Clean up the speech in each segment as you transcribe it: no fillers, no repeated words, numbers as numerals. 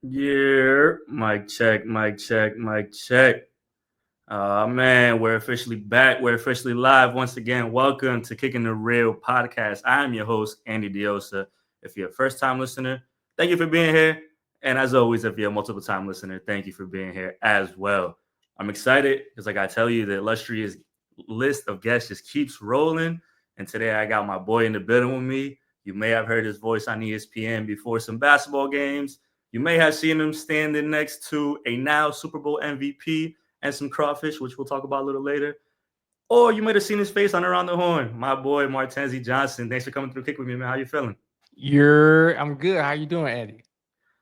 Yeah, mic check, mic check, mic check. Man, we're officially back. We're officially live once again. Welcome to Kicking the Real podcast. I am your host, Andy Diosa. If you're a first time listener, thank you for being here. And as always, if you're a multiple time listener, thank you for being here as well. I'm excited because, like I tell you, the illustrious list of guests just keeps rolling. And today I got my boy in the building with me. You may have heard his voice on ESPN before some basketball games. You may have seen him standing next to a now Super Bowl MVP and some crawfish, which we'll talk about a little later. Or you might have seen his face on Around the Horn. My boy Martenzie Johnson. Thanks for coming through Kick with me, man. How you feeling? I'm good. How you doing, Eddie?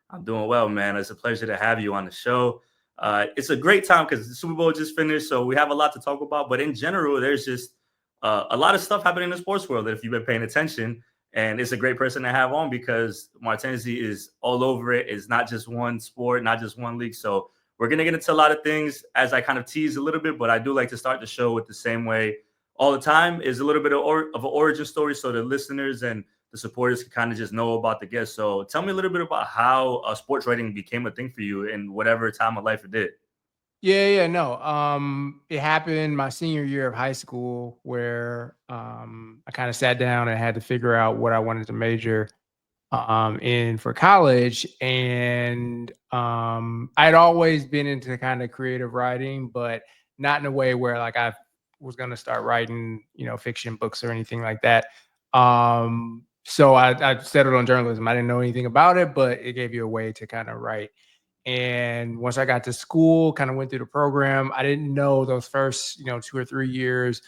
I'm doing well, man. It's a pleasure to have you on the show. It's a great time because the Super Bowl just finished, so we have a lot to talk about. But in general, there's just a lot of stuff happening in the sports world that if you've been paying attention, and it's a great person to have on because Martenzi is all over it. It's not just one sport, not just one league. So we're gonna get into a lot of things as I kind of tease a little bit, but I do like to start the show with the same way all the time is a little bit of an origin story so the listeners and the supporters can kind of just know about the guest. So tell me a little bit about how sports writing became a thing for you in whatever time of life it did. No. It happened my senior year of high school where I kind of sat down and had to figure out what I wanted to major in for college, and I'd always been into kind of creative writing, but not in a way where like I was going to start writing, fiction books or anything like that. So I settled on journalism. I didn't know anything about it, but it gave you a way to kind of write. And once I got to school, kind of went through the program, I didn't know those first, 2 or 3 years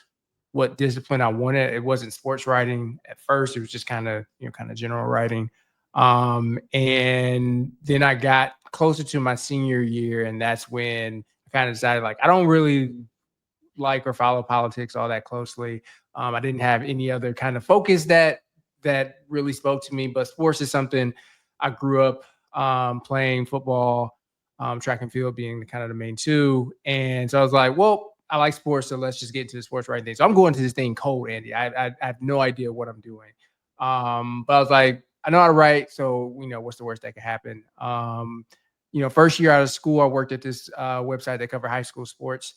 what discipline I wanted. It wasn't sports writing at first. It was just kind of general writing. And then I got closer to my senior year, and that's when I kind of decided like I don't really like or follow politics all that closely. I didn't have any other kind of focus that really spoke to me, but sports is something I grew up playing football, track and field being kind of the main two. And so I was like, well, I like sports, so let's just get into the sports writing thing. So I'm going to this thing cold, Andy. I have no idea what I'm doing. But I was like, I know how to write, so what's the worst that could happen? First year out of school, I worked at this website that covered high school sports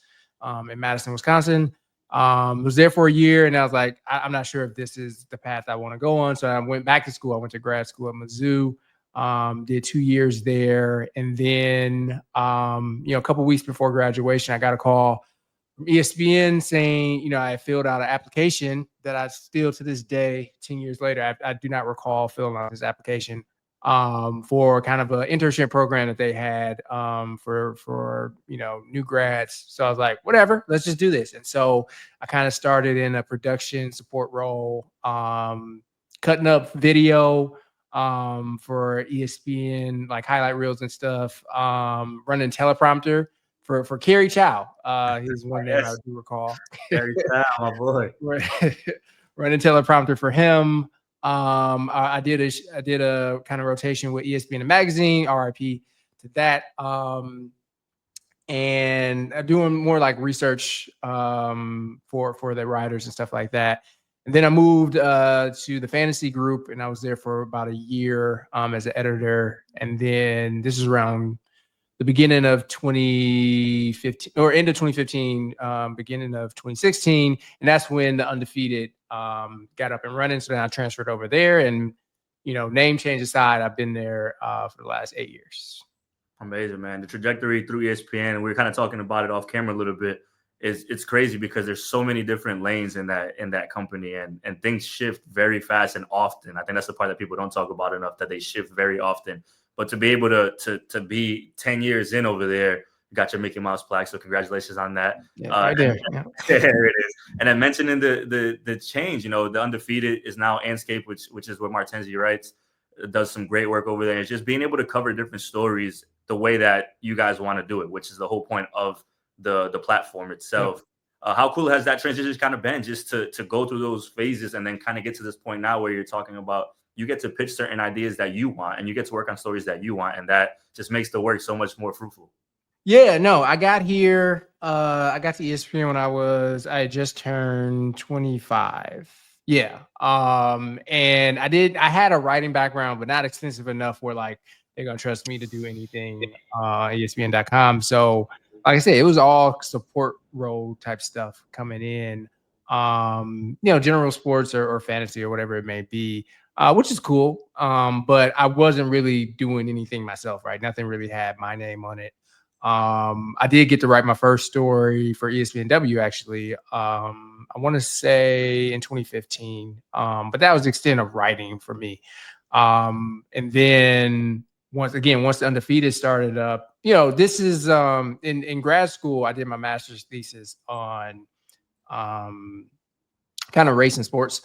in Madison, Wisconsin. Was there for a year, and I was like, I'm not sure if this is the path I want to go on. So I went back to school. I went to grad school at Mizzou. Did 2 years there, and then a couple weeks before graduation, I got a call from ESPN saying, I filled out an application that I still to this day, 10 years later, I do not recall filling out this application for kind of an internship program that they had for new grads. So I was like, whatever, let's just do this. And so I kind of started in a production support role, cutting up video for ESPN, like highlight reels and stuff, running teleprompter for Kerry Chow. He's one name I Yes, do recall. very proud, my boy. Running teleprompter for him. I did a kind of rotation with ESPN and magazine, RIP to that. And I'm doing more like research for the writers and stuff like that. And then I moved to the fantasy group, and I was there for about a year as an editor. And then this is around the beginning of 2015 or end of 2015, beginning of 2016. And that's when the Undefeated got up and running. So then I transferred over there, and, name change aside, I've been there for the last 8 years. Amazing, man. The trajectory through ESPN, and we are kind of talking about it off camera a little bit. Is it's crazy because there's so many different lanes in that company, and things shift very fast and often. I think that's the part that people don't talk about enough, that they shift very often. But to be able to be 10 years in over there, you got your Mickey Mouse plaque. So congratulations on that. Yeah, right there. Yeah. There it is. And then mentioning the change, the undefeated is now Andscape, which is what Martenzie writes. Does some great work over there. It's just being able to cover different stories the way that you guys want to do it, which is the whole point of the platform Yep. itself. How cool has that transition kind of been, just to go through those phases and then kind of get to this point now where you're talking about you get to pitch certain ideas that you want and you get to work on stories that you want, and that just makes the work so much more fruitful. Yeah, no, I got here. I got to ESPN when I had just turned 25. Yeah. And I had a writing background, but not extensive enough where like they're gonna trust me to do anything ESPN.com. So like I said, it was all support role type stuff coming in. General sports or fantasy or whatever it may be, which is cool. But I wasn't really doing anything myself, right? Nothing really had my name on it. I did get to write my first story for ESPNW actually. I want to say in 2015. But that was the extent of writing for me. And then once the undefeated started up, this is in grad school, I did my master's thesis on kind of race and sports.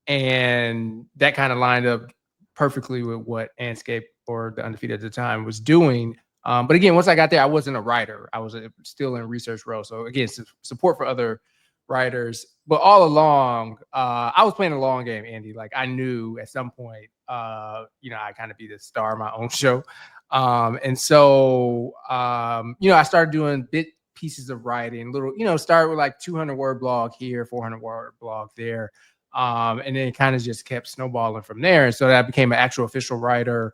And that kind of lined up perfectly with what Andscape or the undefeated at the time was doing. But again, once I got there, I wasn't a writer. I was still in research role. So again, support for other writers. But all along, I was playing a long game, Andy. Like I knew at some point, I kind of be the star of my own show. And so, I started doing pieces of writing, little, start with like 200-word blog here, 400-word blog there. And then it kind of just kept snowballing from there. And so I became an actual official writer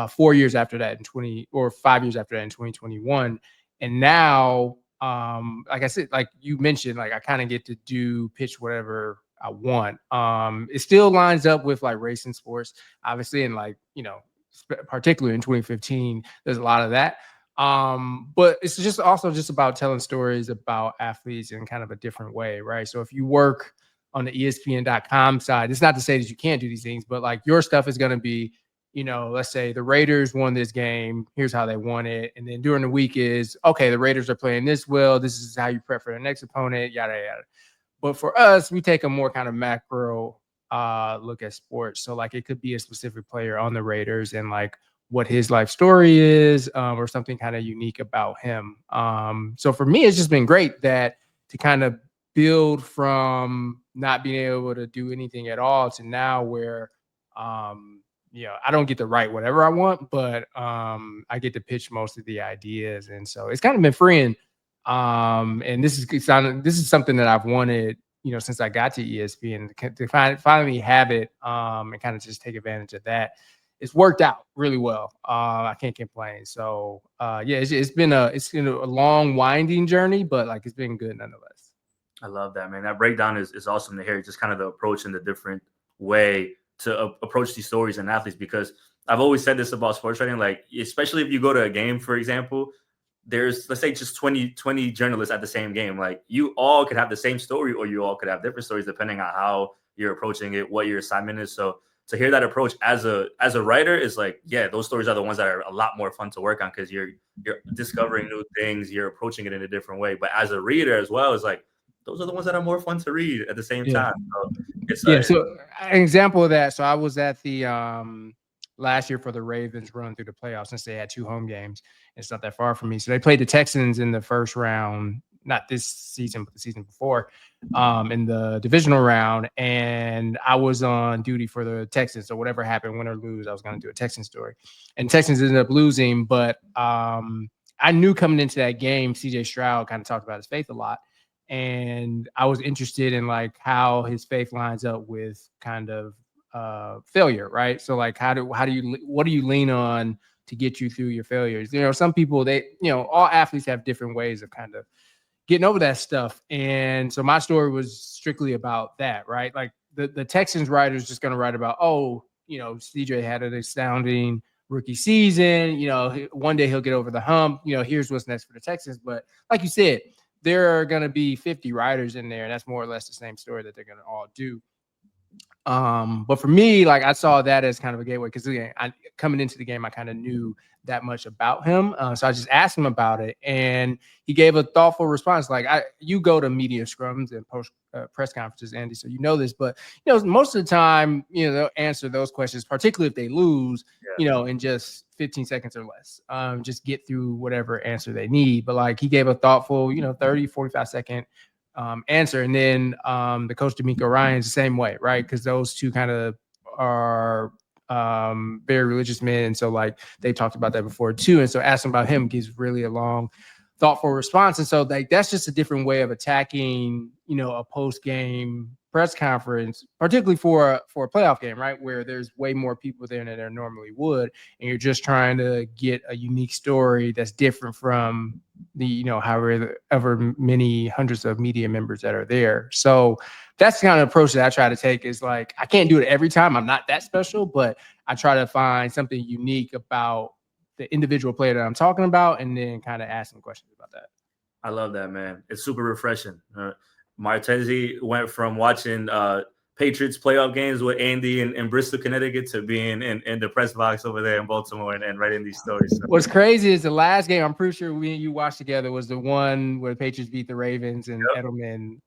4 years after that in 5 years after that in 2021. And now, like I said, like you mentioned, like I kind of get to pitch whatever I want. It still lines up with like racing sports, obviously, and like, particularly in 2015, there's a lot of that. But it's just also just about telling stories about athletes in kind of a different way, right? So if you work on the ESPN.com side, it's not to say that you can't do these things, but like your stuff is going to be, let's say the Raiders won this game. Here's how they won it. And then during the week is, okay, the Raiders are playing this well. This is how you prep for the next opponent, yada, yada. But for us, we take a more kind of macro look at sports. So like it could be a specific player on the Raiders and like what his life story is, or something kind of unique about him. So for me, it's just been great that to kind of build from not being able to do anything at all to now where, I don't get to write whatever I want, but I get to pitch most of the ideas. And so it's kind of been freeing. And this is something that I've wanted, since I got to ESPN to finally have it, and kind of just take advantage of that. It's worked out really well. I can't complain. So it's been a long winding journey, but like it's been good nonetheless. I love that, man. That breakdown is awesome to hear. Just kind of the approach and the different way to approach these stories and athletes, because I've always said this about sports writing, like especially if you go to a game, for example, there's, let's say, just 20 journalists at the same game. Like you all could have the same story or you all could have different stories depending on how you're approaching it, what your assignment is. So to hear that approach as a writer is like, yeah, those stories are the ones that are a lot more fun to work on because you're discovering new things, you're approaching it in a different way. But as a reader as well, it's like those are the ones that are more fun to read at the same time. So So an example of that. So I was at the last year for the Ravens run through the playoffs since they had 2 home games. It's not that far from me. So they played the Texans in the first round, not this season, but the season before, in the divisional round. And I was on duty for the Texans. So whatever happened, win or lose, I was going to do a Texans story. And Texans ended up losing. But I knew coming into that game, CJ Stroud kind of talked about his faith a lot. And I was interested in like how his faith lines up with kind of failure, right? So like what do you lean on to get you through your failures? Some people all athletes have different ways of kind of getting over that stuff. And so my story was strictly about that, right? Like the Texans writer is just going to write about, CJ had an astounding rookie season. One day he'll get over the hump. Here's what's next for the Texans. But like you said, there are going to be 50 writers in there, and that's more or less the same story that they're going to all do. But for me, like I saw that as kind of a gateway because again, coming into the game, I kind of knew that much about him. So I just asked him about it, and he gave a thoughtful response. Like you go to media scrums and post press conferences, Andy, so you know this. But most of the time, they'll answer those questions, particularly if they lose, in just 15 seconds or less. Just get through whatever answer they need. But like he gave a thoughtful, 30, 45-second answer. And then the coach D'Amico Ryan's the same way, right? Because those two kind of are very religious men. And so like they talked about that before too. And so asking about him gives really a long, thoughtful response. And so like that's just a different way of attacking, a post-game press conference, particularly for a playoff game, right, where there's way more people there than there normally would, and you're just trying to get a unique story that's different from the, however ever many hundreds of media members that are there. So that's the kind of approach that I try to take. Is like, I can't do it every time. I'm not that special, but I try to find something unique about the individual player that I'm talking about, and then kind of ask some questions about that. I love that, man. It's super refreshing. Martenzie went from watching Patriots playoff games with Andy in Bristol, Connecticut, to being in the press box over there in Baltimore and writing these stories. So. What's crazy is the last game, I'm pretty sure we and you watched together, was the one where the Patriots beat the Ravens and Edelman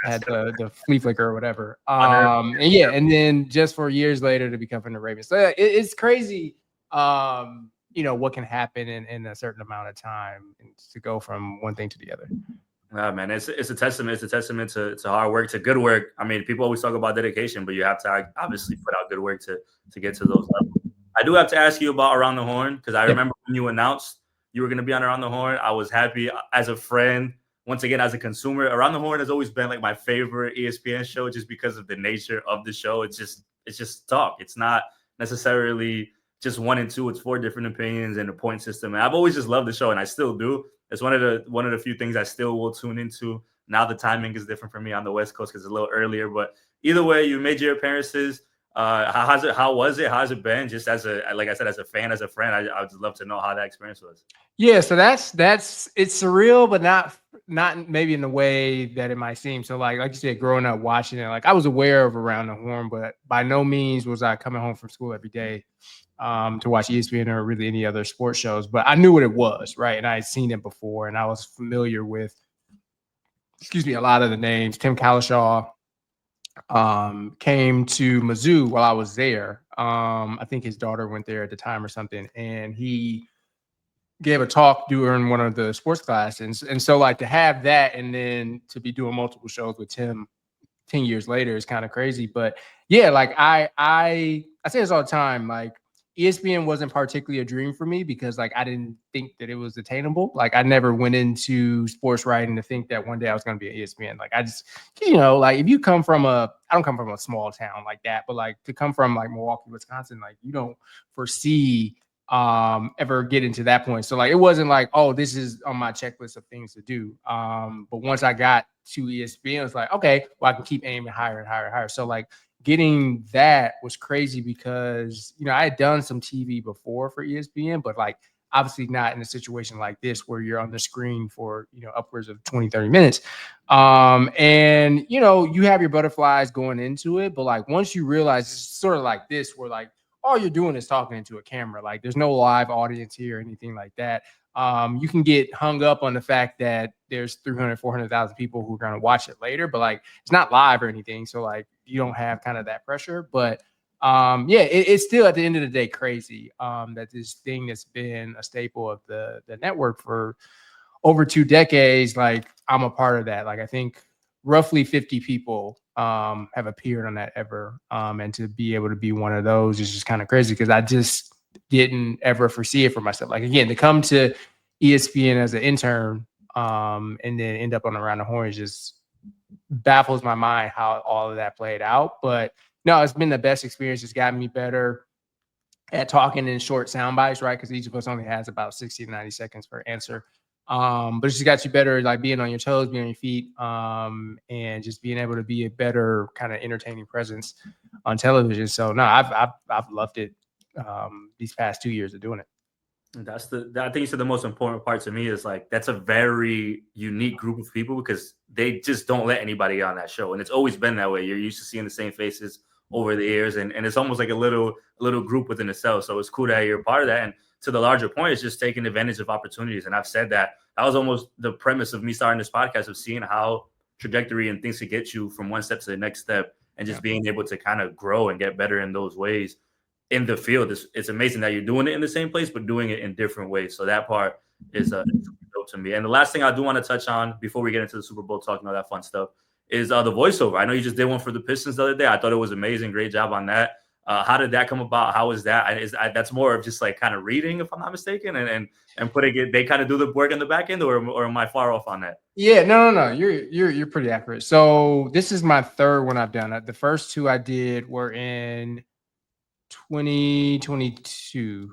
had the flea flicker or whatever. And then just for years later to become from the Ravens. So it's crazy. What can happen in a certain amount of time to go from one thing to the other. Man, it's a testament. It's a testament to hard work, to good work. I mean, people always talk about dedication, but you have to obviously put out good work to get to those levels. I do have to ask you about Around the Horn, because I remember when you announced you were going to be on Around the Horn, I was happy as a friend. Once again, as a consumer, Around the Horn has always been like my favorite ESPN show, just because of the nature of the show. It's just talk. It's not necessarily just 1 and 2. It's 4 different opinions and a point system. And I've always just loved the show, and I still do. It's one of the few things I still will tune into. Now the timing is different for me on the West Coast because it's a little earlier. But either way, you made your appearances. How was it? How's it been? Just like I said, as a fan, as a friend, I would love to know how that experience was. Yeah, so that's it's surreal, but not maybe in the way that it might seem. So like you said, growing up watching it, like I was aware of Around the Horn, but by no means was I coming home from school every day to watch ESPN or really any other sports shows. But I knew what it was, right? And I had seen it before, and I was familiar with, a lot of the names. Tim Kalishaw came to Mizzou while I was there. I think his daughter went there at the time or something, and he gave a talk during one of the sports classes. And so like to have that and then to be doing multiple shows with Tim 10 years later is kind of crazy. But yeah, like I say this all the time, like ESPN wasn't particularly a dream for me because like I didn't think that it was attainable. Like I never went into sports writing to think that one day I was going to be at ESPN. Like I just, like if you come from I don't come from a small town like that, but like to come from like Milwaukee, Wisconsin, like you don't foresee ever get into that point. So like it wasn't like, oh, this is on my checklist of things to do. But once I got to ESPN, it's like, okay, well, I can keep aiming higher and higher and higher. So like getting that was crazy because I had done some TV before for ESPN, but like obviously not in a situation like this where you're on the screen for upwards of 20-30 minutes. And you have your butterflies going into it, but like once you realize it's sort of like this where like all you're doing is talking into a camera. Like there's no live audience here or anything like that. You can get hung up on the fact that there's 300, 400,000 people who are going to watch it later, but like it's not live or anything. So like you don't have kind of that pressure. But it's still at the end of the day crazy that this thing that's been a staple of the network for over 2 decades, like I'm a part of that. Like I think roughly 50 people have appeared on that ever. And to be able to be one of those is just kind of crazy because I just didn't ever foresee it for myself. Like again, to come to ESPN as an intern and then end up on Around the Horn just baffles my mind how all of that played out. But no, it's been the best experience. It's gotten me better at talking in short sound bites, right? Because each of us only has about 60 to 90 seconds per answer. But it's just got you better, like being on your toes, being on your feet, and just being able to be a better kind of entertaining presence on television. So no, I've loved it these past 2 years of doing it. I think you said the most important part to me is like that's a very unique group of people because they just don't let anybody on that show, and it's always been that way. You're used to seeing the same faces over the years, and it's almost like a little group within itself. So it's cool that you're part of that. And to the larger point, it's just taking advantage of opportunities. And I've said that was almost the premise of me starting this podcast, of seeing how trajectory and things to get you from one step to the next step, and just being able to kind of grow and get better in those ways. In the field, it's amazing that you're doing it in the same place, but doing it in different ways. So that part is super dope to me. And the last thing I do want to touch on before we get into the Super Bowl talk and all that fun stuff is the voiceover. I know you just did one for the Pistons the other day. I thought it was amazing. Great job on that. How did that come about? How is that? That's more of just like kind of reading, if I'm not mistaken, and putting it. They kind of do the work in the back end, or am I far off on that? Yeah, no. You're pretty accurate. So this is my third one I've done. The first two I did were in 2022.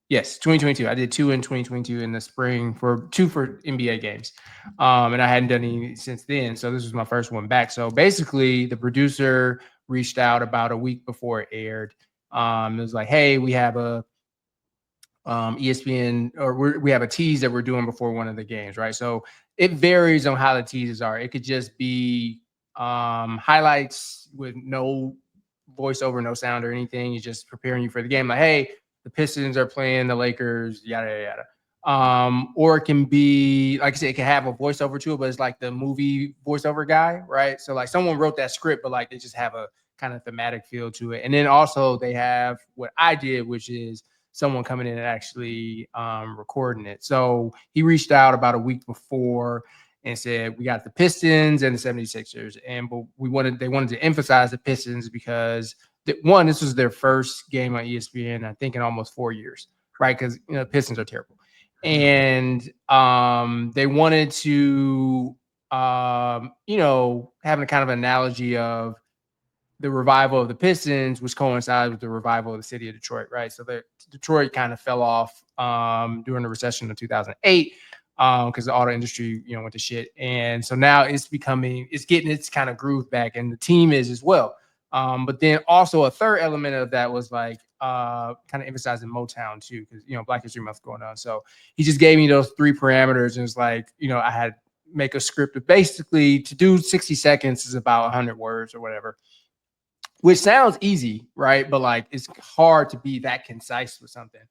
Yes, 2022. I did two in 2022 in the spring for NBA games. And I hadn't done any since then. So this was my first one back. So basically, the producer reached out about a week before it aired. It was like, hey, we have a ESPN, or we have a tease that we're doing before one of the games, right? So it varies on how the teases are. It could just be highlights with no voiceover, no sound or anything. You're just preparing you for the game. Like, hey, the Pistons are playing the Lakers, yada yada yada. Or it can be, like I said, it can have a voiceover to it, but it's like the movie voiceover guy, right? So like someone wrote that script, but like they just have a kind of thematic feel to it. And then also they have what I did, which is someone coming in and actually recording it. So he reached out about a week before and said, we got the Pistons and the 76ers. And but they wanted to emphasize the Pistons because one, this was their first game on ESPN, I think in almost 4 years, right? Because Pistons are terrible. And they wanted to have a kind of analogy of the revival of the Pistons, which coincides with the revival of the city of Detroit, right? So Detroit kind of fell off during the recession of 2008 because the auto industry, went to shit. And so now it's getting its kind of groove back, and the team is as well. But then also a third element of that was like kind of emphasizing Motown too, because Black History Month going on. So he just gave me those three parameters, and it's like I had make a script of basically to do 60 seconds is about 100 words or whatever. Which sounds easy, right? But like it's hard to be that concise with something.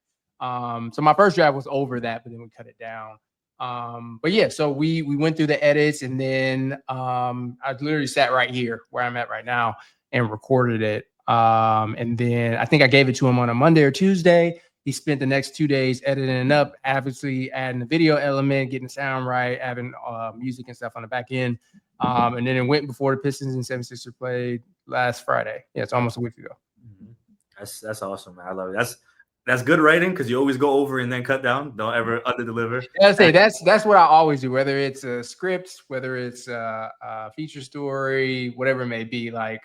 So my first draft was over that, but then we cut it down. But yeah, so we went through the edits, and then I literally sat right here where I'm at right now and recorded it. And then I think I gave it to him on a Monday or Tuesday. He spent the next 2 days editing it up, obviously adding the video element, getting the sound right, having music and stuff on the back end. And then it went before the Pistons and 76ers played last Friday. Yeah, it's almost a week ago. Mm-hmm. That's awesome, man. I love it. That's good writing, because you always go over and then cut down. Don't ever under deliver. I'd say that's what I always do, whether it's a script, whether it's a feature story, whatever it may be. Like,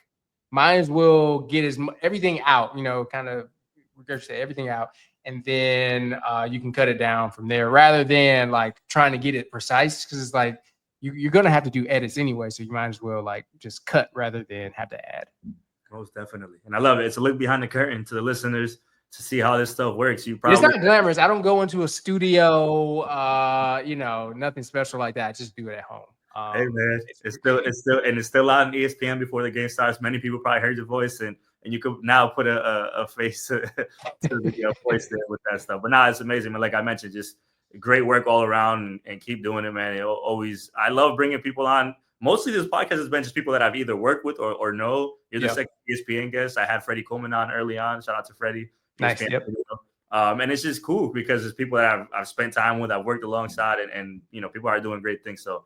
might as well get everything out, kind of regurgitate everything out, and then you can cut it down from there, rather than like trying to get it precise, because it's like you're gonna have to do edits anyway, so you might as well like just cut rather than have to add. Most definitely, and I love it. It's a look behind the curtain to the listeners to see how this stuff works. It's not glamorous. I don't go into a studio, nothing special like that. I just do it at home. Hey man, it's still out on ESPN before the game starts. Many people probably heard your voice, and you could now put a face to the voice there with that stuff. But now it's amazing, man. Like I mentioned, just great work all around, and keep doing it, man. I love bringing people on. Mostly this podcast has been just people that I've either worked with or know. You're the second ESPN guest. I had Freddie Coleman on early on. Shout out to Freddie. Nice. Yep. And it's just cool because it's people that I've spent time with, I've worked alongside, and people are doing great things. So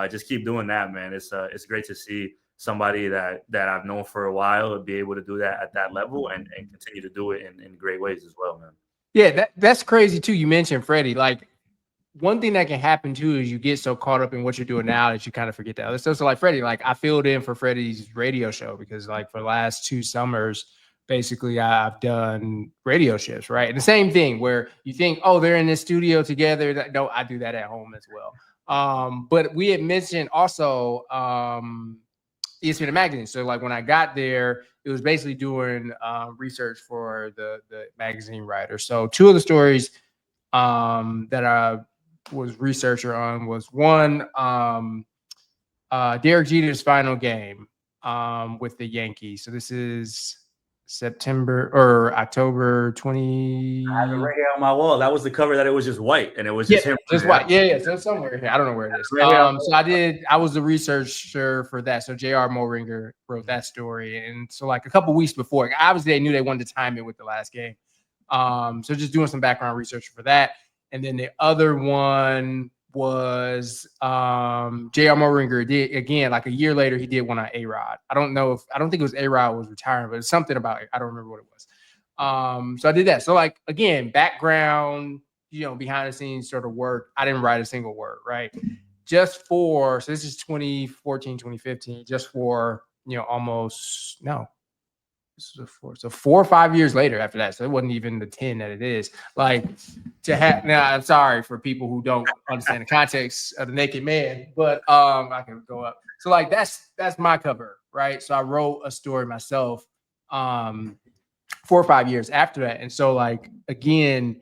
just keep doing that, man. It's great to see somebody that I've known for a while be able to do that at that level and continue to do it in great ways as well, man. Yeah, that's crazy too. You mentioned Freddie. Like, one thing that can happen too is you get so caught up in what you're doing now that you kind of forget the other stuff. So like Freddie, like I filled in for Freddie's radio show because like for the last 2 summers, basically I've done radio shifts, right? And the same thing where you think, oh, they're in this studio together. No, I do that at home as well. But we had mentioned also ESPN magazine. So like when I got there, it was basically doing research for the magazine writer. So 2 of the stories that I was researcher on was one, Derek Jeter's final game with the Yankees. So this is September or October 20. I have it right here on my wall. That was the cover that it was just white, and it was just him. Just white. Yeah. So somewhere here. I don't know where it is. So I was the researcher for that. So J.R. Moringer wrote that story. And so like a couple weeks before, obviously they knew they wanted to time it with the last game. So just doing some background research for that. And then the other one was J.R. Moringer did again, like a year later, he did one on A-Rod. I don't think it was A-Rod was retiring, but it's something about it. I don't remember what it was. So I did that. So like again, background, behind the scenes sort of work. I didn't write a single word, right? So this is 2014, 2015, just for almost no. This is so 4 or 5 years later after that. So it wasn't even the 10 that it is. Like to have now, I'm sorry for people who don't understand the context of the Naked Man, but I can go up. So like that's my cover, right? So I wrote a story myself 4 or 5 years after that. And so like again,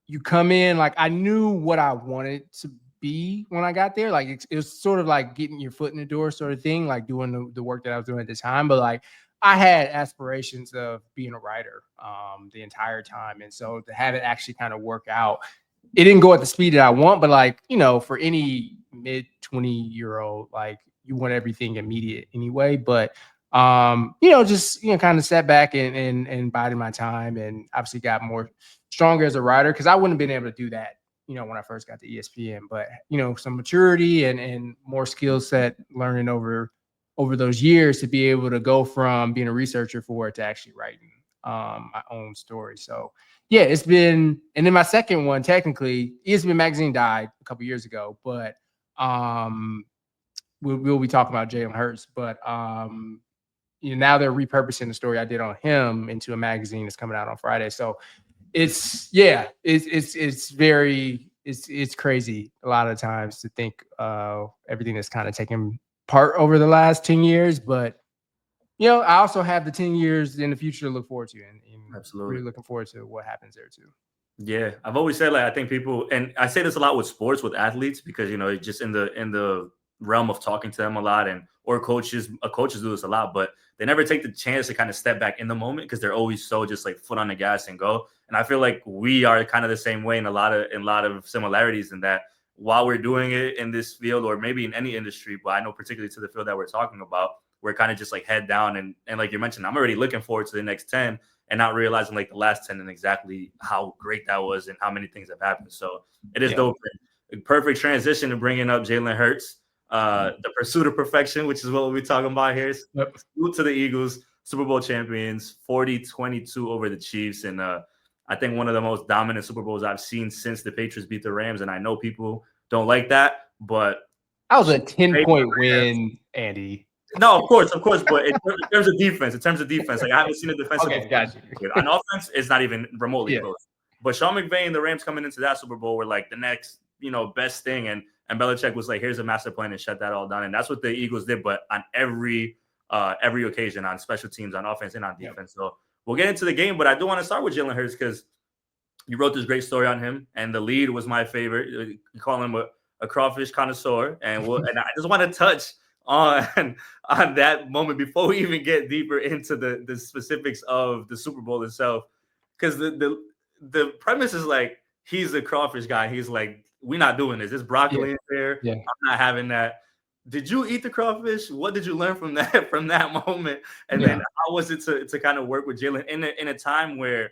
you come in, like I knew what I wanted to be when I got there. Like it was sort of like getting your foot in the door sort of thing, like doing the work that I was doing at the time. But like I had aspirations of being a writer the entire time. And so to have it actually kind of work out, it didn't go at the speed that I want, but like, for any mid 20-year-old, like you want everything immediate anyway. But just kind of sat back and bided my time, and obviously got more stronger as a writer, because I wouldn't have been able to do that, when I first got to ESPN. But some maturity and more skill set learning over those years to be able to go from being a researcher for it to actually writing my own story. So yeah, it's been, and then my second one, technically, ESPN Magazine died a couple years ago, but we'll be talking about Jalen Hurts, but now they're repurposing the story I did on him into a magazine that's coming out on Friday. So it's crazy a lot of times to think everything that's kind of taken part over the last 10 years, but I also have the 10 years in the future to look forward to, and Absolutely. really looking forward to what happens there too. Yeah, I've always said like I think people, and I say this a lot with sports with athletes because just in the realm of talking to them a lot, and or coaches do this a lot, but they never take the chance to kind of step back in the moment because they're always so just like foot on the gas and go. And I feel like we are kind of the same way in a lot of similarities in that while we're doing it in this field or maybe in any industry, but I know particularly to the field that we're talking about, we're kind of just like head down and like you mentioned, I'm already looking forward to the next 10 and not realizing like the last 10 and exactly how great that was and how many things have happened. So it is dope. Perfect transition to bringing up Jalen Hurts, the pursuit of perfection, which is what we'll be talking about here. Yep. Salute to the Eagles, Super Bowl champions, 40-22 over the Chiefs. And I think one of the most dominant Super Bowls I've seen since the Patriots beat the Rams. And I know people don't like that, but that was a 10-point win, Andy. No, of course. But in terms of defense, like I haven't seen a defensive performance. On offense, it's not even remotely close. But Sean McVay and the Rams coming into that Super Bowl were like the next, best thing. And Belichick was like, here's a master plan and shut that all down. And that's what the Eagles did, but on every occasion, on special teams, on offense and on defense. So we'll get into the game, but I do want to start with Jalen Hurts because you wrote this great story on him, and the lead was my favorite. You call him a crawfish connoisseur, and and I just want to touch on that moment before we even get deeper into the specifics of the Super Bowl itself, because the premise is like he's a crawfish guy. He's like, we're not doing this. There's broccoli in there. Yeah. I'm not having that. Did you eat the crawfish? What did you learn from that moment? And then how was it to kind of work with Jalen in a time where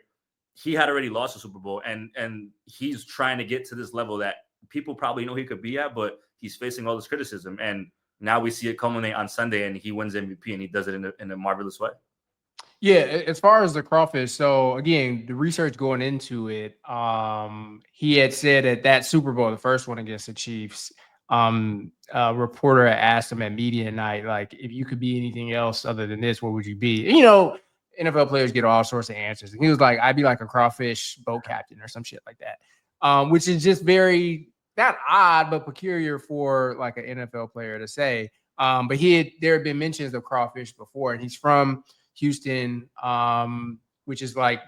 he had already lost the Super Bowl and he's trying to get to this level that people probably know he could be at, but he's facing all this criticism. And now we see it culminate on Sunday and he wins MVP and he does it in a marvelous way. Yeah, as far as the crawfish, so again, the research going into it, he had said at that Super Bowl, the first one against the Chiefs, a reporter asked him at media night, like, if you could be anything else other than this, what would you be? And, NFL players get all sorts of answers. And he was like, I'd be like a crawfish boat captain or some shit like that, which is just very, not odd, but peculiar for like an NFL player to say. But there had been mentions of crawfish before, and he's from Houston, which is like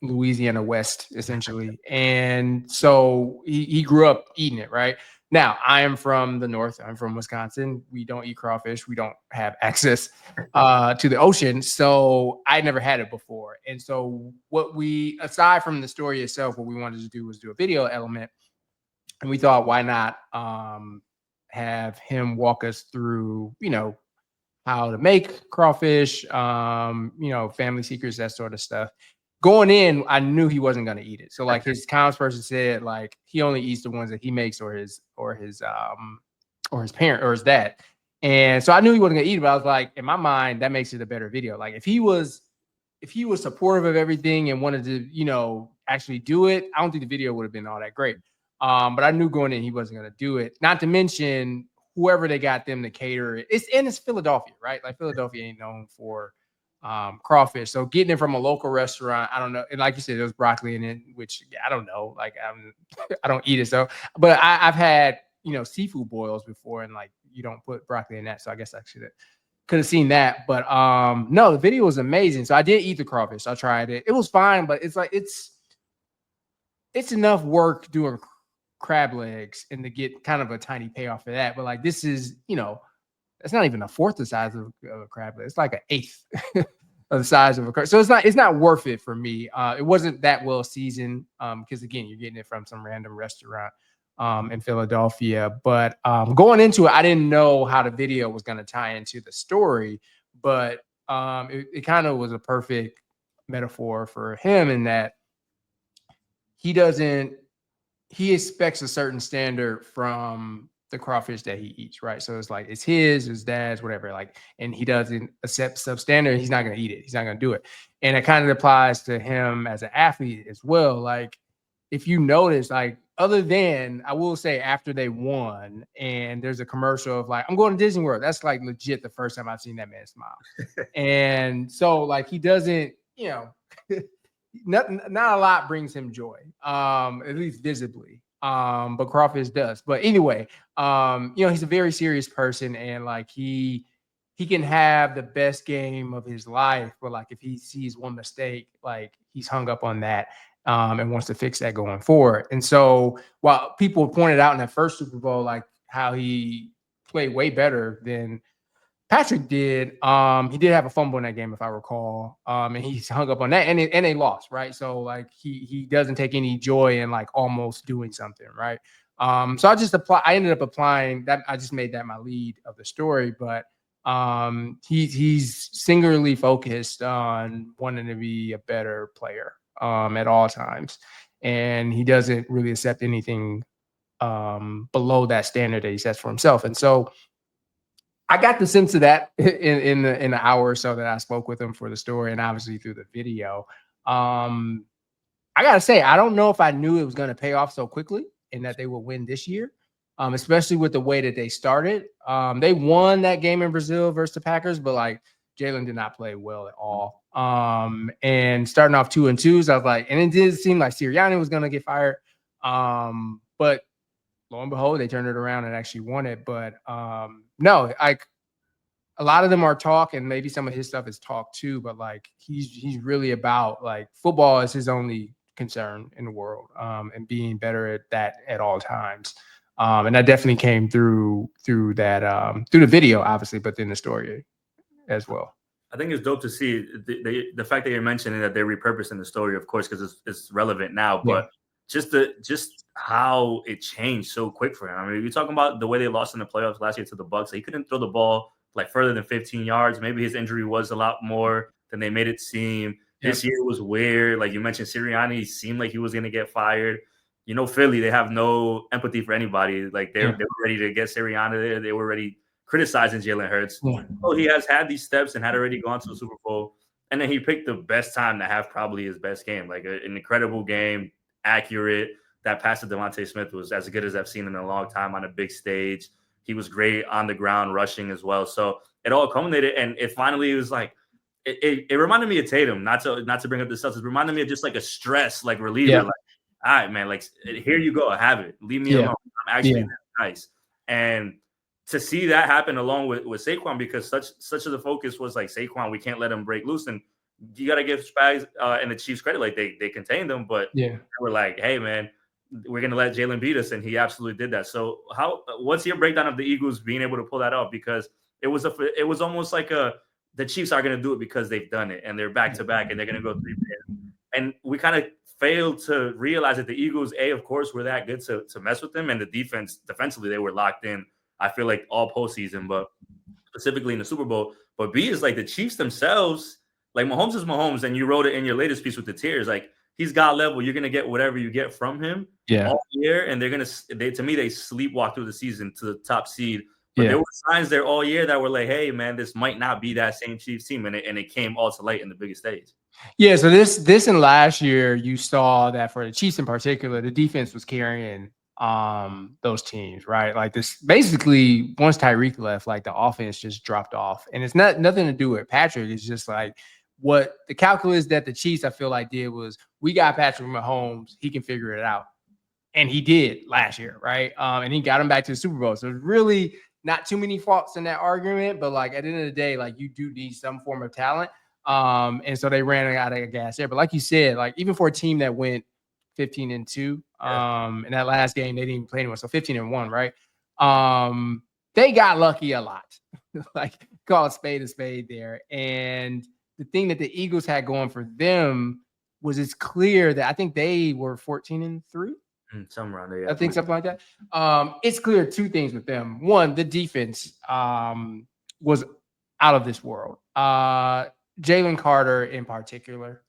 Louisiana West, essentially. And so he grew up eating it, right? Now, I am from the north. I'm from Wisconsin. We don't eat crawfish. We don't have access to the ocean. So I never had it before. And so aside from the story itself, what we wanted to do was do a video element. And we thought, why not have him walk us through, how to make crawfish, family secrets, that sort of stuff. going in, I knew he wasn't going to eat it. So like his comms person said, like he only eats the ones that he makes or his parent or his dad. And so I knew he wasn't going to eat it, but I was like, in my mind, that makes it a better video. Like if he was supportive of everything and wanted to, actually do it, I don't think the video would have been all that great. But I knew going in he wasn't going to do it. Not to mention whoever they got them to cater it. It's Philadelphia, right? Like Philadelphia ain't known for crawfish. So getting it from a local restaurant, I don't know. And like you said, there was broccoli in it, which I don't know. Like I don't eat it. So, but I've had, seafood boils before, and like you don't put broccoli in that. So I guess I could have seen that. But no, the video was amazing. So I did eat the crawfish. I tried it. It was fine, but it's like it's enough work doing crab legs and to get kind of a tiny payoff for that. But like this is, it's not even a fourth the size of a crab leg. It's like an eighth of the size of a crab. So it's not worth it for me. It wasn't that well seasoned because again, you're getting it from some random restaurant in Philadelphia. But going into it, I didn't know how the video was going to tie into the story, but it kind of was a perfect metaphor for him in that he expects a certain standard from the crawfish that he eats, right? So it's like it's his dad's, whatever. Like, and he doesn't accept substandard. He's not going to eat it. He's not going to do it. And it kind of applies to him as an athlete as well. Like, if you notice, like, other than I will say after they won, and there's a commercial of like, I'm going to Disney World. That's like legit the first time I've seen that man smile. And so like he doesn't, not a lot brings him joy, at least visibly. But crawfish does. But anyway, he's a very serious person, and like he can have the best game of his life, but like if he sees one mistake, like he's hung up on that and wants to fix that going forward. And so while people pointed out in that first Super Bowl, like how he played way better than Patrick did. He did have a fumble in that game, if I recall. And he's hung up on that, and they lost, right? So like he doesn't take any joy in like almost doing something, right? So I ended up applying that. I just made that my lead of the story, but he's singularly focused on wanting to be a better player at all times, and he doesn't really accept anything below that standard that he sets for himself. And so I got the sense of that in the hour or so that I spoke with him for the story, and obviously through the video. I gotta say, I don't know if I knew it was going to pay off so quickly and that they would win this year, especially with the way that they started. They won that game in Brazil versus the Packers, but like Jalen did not play well at all. And starting off 2-2, I was like, and it did seem like Sirianni was going to get fired. But lo and behold, they turned it around and actually won it. But no, like a lot of them are talk, and maybe some of his stuff is talk too. But like he's really about like football is his only concern in the world, and being better at that at all times. And that definitely came through that through the video, obviously, but then the story as well. I think it's dope to see the fact that you're mentioning that they're repurposing the story, of course, because it's relevant now. But just how it changed so quick for him. I mean, you're talking about the way they lost in the playoffs last year to the Bucs. He couldn't throw the ball like further than 15 yards. Maybe his injury was a lot more than they made it seem. This year was weird. Like you mentioned, Sirianni seemed like he was going to get fired. Philly, they have no empathy for anybody. Like they were ready to get Sirianni there. They were already criticizing Jalen Hurts. Oh, he has had these steps and had already gone to the Super Bowl. And then he picked the best time to have probably his best game, like an incredible game, accurate. That pass to Devontae Smith was as good as I've seen in a long time on a big stage. He was great on the ground rushing as well. So it all culminated, and it finally was like it reminded me of Tatum. Not to bring up the Celtics, it reminded me of just like a stress like reliever. Like, all right, man, like here you go, have it. Leave me alone. I'm actually nice. And to see that happen along with Saquon, because such of the focus was like Saquon, we can't let him break loose. And you got to give Spags and the Chiefs credit. Like they contained them, but they were like, hey, man, we're going to let Jalen beat us. And he absolutely did that. So what's your breakdown of the Eagles being able to pull that off? Because it was almost like the Chiefs are going to do it because they've done it and they're back to back and they're going to go 3 pin. And we kind of failed to realize that the Eagles, of course, were that good to mess with them. And the defensively, they were locked in, I feel like all postseason, but specifically in the Super Bowl. But B is like the Chiefs themselves, Like Mahomes is Mahomes, and you wrote it in your latest piece with the tiers. Like he's God level. You're gonna get whatever you get from him Yeah. all year, and to me they sleepwalk through the season to the top seed. But there Yeah. were signs there all year that were like, hey man, this might not be that same Chiefs team, and it came all to light in the biggest stage. Yeah, so this and last year you saw that for the Chiefs in particular, the defense was carrying those teams, right? Like this basically once Tyreek left, like the offense just dropped off. And it's nothing to do with Patrick. It's just like what the calculus that the Chiefs I feel like did was we got Patrick Mahomes, he can figure it out. And he did last year, right? And he got him back to the Super Bowl. So it's really not too many faults in that argument, but like at the end of the day, like you do need some form of talent. And so they ran out of gas there. But like you said, like even for a team that went 15-2, in that last game, they didn't even play anyone. So 15-1, right? They got lucky a lot. Like call a spade there. And the thing that the Eagles had going for them was it's clear that I think they were 14-3. Somewhere around there, yeah, I think something like that. It's clear two things with them. One, the defense was out of this world. Jalen Carter in particular,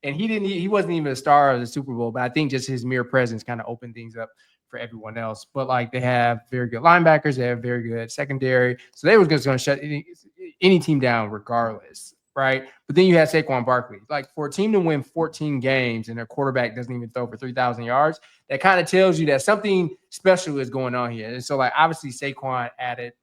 and he wasn't even a star of the Super Bowl, but I think just his mere presence kind of opened things up for everyone else. But like they have very good linebackers, they have very good secondary, so they were just going to shut any team down regardless. Right. But then you had Saquon Barkley. Like for a team to win 14 games and their quarterback doesn't even throw for 3,000 yards, that kind of tells you that something special is going on here. And so, like, obviously, Saquon added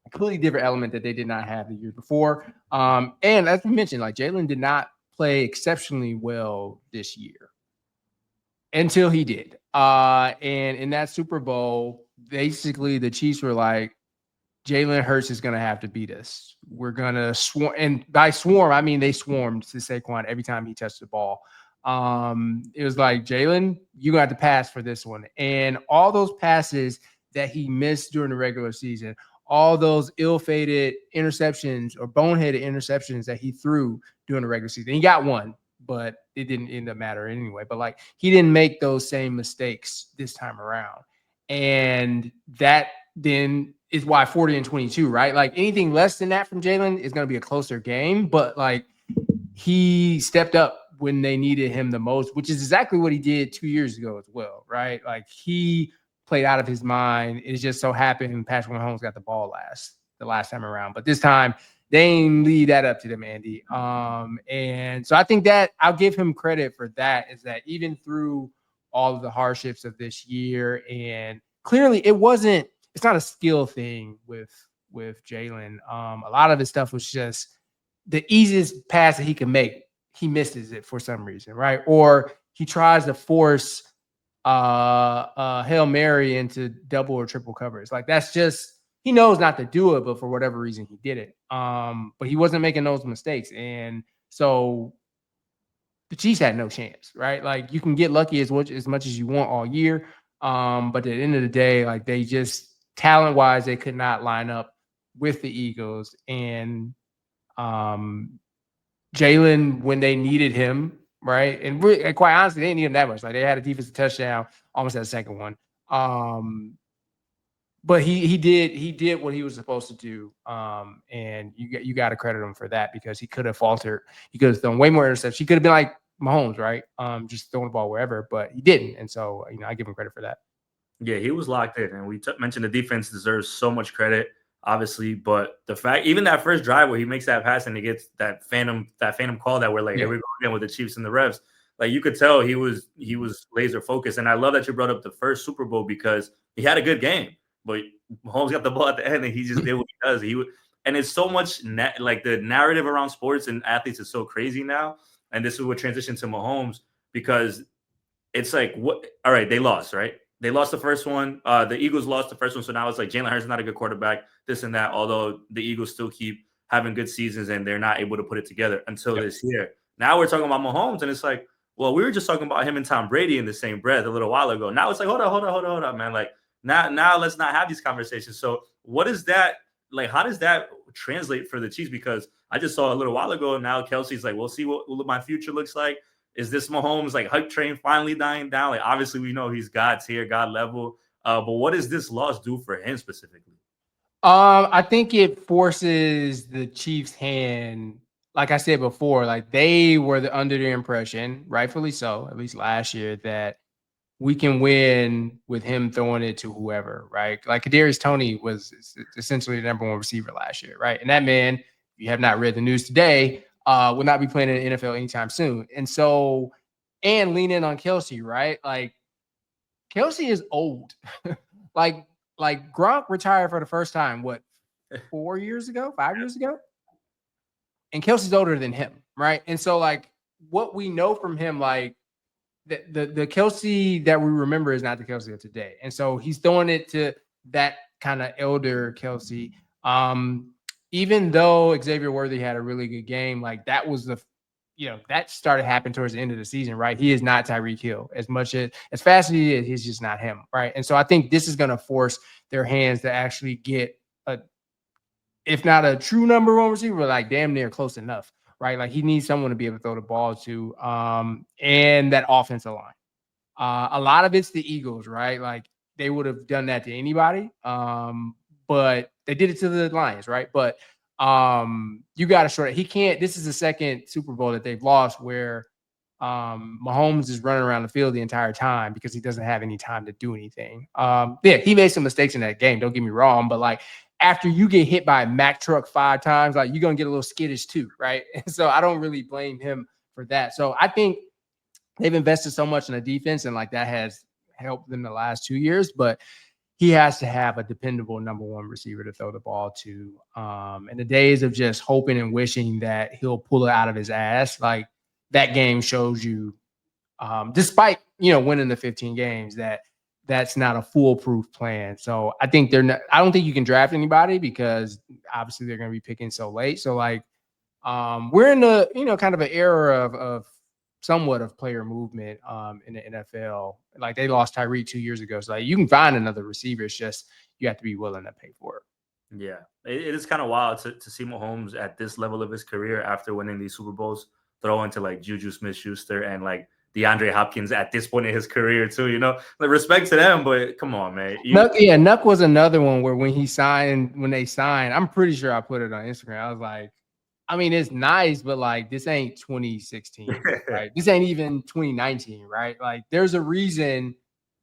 a completely different element that they did not have the year before. And as we mentioned, like, Jalen did not play exceptionally well this year until he did. And in that Super Bowl, basically, the Chiefs were like, Jalen Hurts is going to have to beat us. We're going to swarm. And by swarm, I mean they swarmed to Saquon every time he touched the ball. It was like, Jalen, you got to pass for this one. And all those passes that he missed during the regular season, all those ill-fated interceptions or boneheaded interceptions that he threw during the regular season. He got one, but it didn't end up mattering anyway. But like he didn't make those same mistakes this time around. And that then is why 40-22, right? Like anything less than that from Jalen is going to be a closer game, but like he stepped up when they needed him the most, which is exactly what he did 2 years ago as well, right? Like he played out of his mind. It just so happened Patrick Mahomes got the ball the last time around, but this time they ain't leave that up to them, Andy. And so I think that I'll give him credit for that, is that even through all of the hardships of this year, and clearly it's not a skill thing with Jalen. A lot of his stuff was just the easiest pass that he can make. He misses it for some reason, right? Or he tries to force Hail Mary into double or triple covers. Like that's just he knows not to do it, but for whatever reason he did it. But he wasn't making those mistakes, and so the Chiefs had no chance, right? Like you can get lucky as much as you want all year, but at the end of the day, like they just talent wise, they could not line up with the Eagles. And Jalen, when they needed him, right? And quite honestly, they didn't need him that much. Like they had a defensive touchdown, almost had a second one. But he did what he was supposed to do. And you got to credit him for that, because he could have faltered. He could have thrown way more interceptions. He could have been like Mahomes, right? Just throwing the ball wherever, but he didn't. And so, I give him credit for that. Yeah, he was locked in, and we mentioned the defense deserves so much credit, obviously. But the fact, even that first drive where he makes that pass and he gets that phantom call that we're like, here we go again with the Chiefs and the refs. Like you could tell he was laser focused, and I love that you brought up the first Super Bowl because he had a good game, but Mahomes got the ball at the end and he just did what he does. And it's so much like the narrative around sports and athletes is so crazy now, and this is what transitioned to Mahomes because it's like what? All right, they lost, right? They lost the first one. The Eagles lost the first one. So now it's like Jalen Hurts is not a good quarterback, this and that, although the Eagles still keep having good seasons and they're not able to put it together until this year. Now we're talking about Mahomes, and it's like, well, we were just talking about him and Tom Brady in the same breath a little while ago. Now it's like, hold on, man. Like now let's not have these conversations. So what is that? Like, how does that translate for the Chiefs? Because I just saw a little while ago, now Kelsey's like, we'll see what my future looks like. Is this Mahomes like hype train finally dying down? Like obviously we know he's God tier, God level. But what does this loss do for him specifically? I think it forces the Chiefs' hand like I said before, like they were under the impression, rightfully so, at least last year, that we can win with him throwing it to whoever, right? Like Kadarius Toney was essentially the number one receiver last year, right? And that man, if you have not read the news today, will not be playing in the NFL anytime soon. And so, and lean in on Kelsey, right? Like Kelsey is old. like like Gronk retired for the first time, what, 4 years ago, 5 years ago? And Kelsey's older than him, right? And so like what we know from him, like the Kelsey that we remember is not the Kelsey of today. And so he's throwing it to that kind of elder Kelsey. Even though Xavier Worthy had a really good game, like that was that started happening towards the end of the season, right? He is not Tyreek Hill as much as fast as he is, he's just not him, right? And so I think this is going to force their hands to actually get a, if not a true number one receiver, like damn near close enough, right? Like he needs someone to be able to throw the ball to, and that offensive line. A lot of it's the Eagles, right? Like they would have done that to anybody, but they did it to the Lions, right? But you got to short it. He can't. This is the second Super Bowl that they've lost where Mahomes is running around the field the entire time because he doesn't have any time to do anything. Yeah, he made some mistakes in that game. Don't get me wrong, but like after you get hit by a Mack truck 5 times, like you're gonna get a little skittish too, right? And so I don't really blame him for that. So I think they've invested so much in the defense, and like that has helped them the last 2 years. But he has to have a dependable number one receiver to throw the ball to. And the days of just hoping and wishing that he'll pull it out of his ass, like that game shows you, despite winning the 15 games, that that's not a foolproof plan. So I think I don't think you can draft anybody because obviously they're going to be picking so late. So like we're in the kind of an era of somewhat of player movement in the NFL. Like they lost Tyreek 2 years ago, so like you can find another receiver. It's just you have to be willing to pay for it. Yeah, it is kind of wild to see Mahomes at this level of his career after winning these Super Bowls throw into like Juju Smith-Schuster and like DeAndre Hopkins at this point in his career too. Like respect to them, but come on, man. Nuck was another one where when they signed, I'm pretty sure I put it on Instagram. I was like, I mean, it's nice, but like this ain't 2016, right? This ain't even 2019, right? Like there's a reason.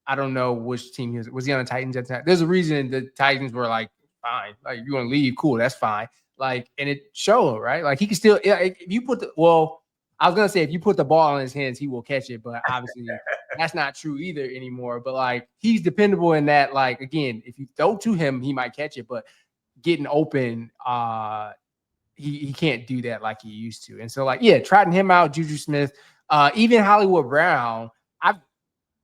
I don't know which team he was he on the Titans at the time? There's a reason the Titans were like, fine, like you want to leave, cool, that's fine. Like, and it showed, right? Like he can still, if you put I was gonna say if you put the ball in his hands, he will catch it, but obviously that's not true either anymore. But like he's dependable in that, like again, if you throw to him, he might catch it, but getting open, he can't do that like he used to. And so like, yeah, trotting him out, Juju Smith, even Hollywood Brown.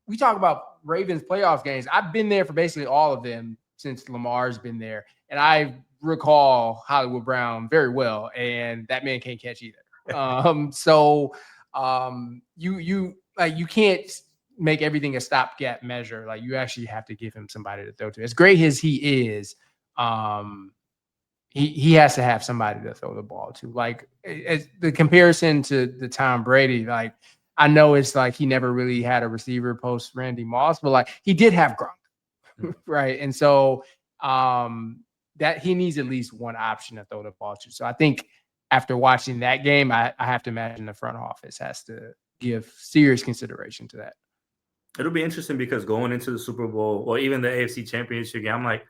We talk about Ravens playoff games. I've been there for basically all of them since Lamar's been there. And I recall Hollywood Brown very well. And that man can't catch either. You can't make everything a stopgap measure. Like you actually have to give him somebody to throw to. As great as he is, he has to have somebody to throw the ball to. Like the comparison to the Tom Brady, like I know it's like he never really had a receiver post Randy Moss, but like he did have Gronk, right? And so that he needs at least one option to throw the ball to. So I think after watching that game, I have to imagine the front office has to give serious consideration to that. It'll be interesting because going into the Super Bowl or even the AFC Championship game, I'm like,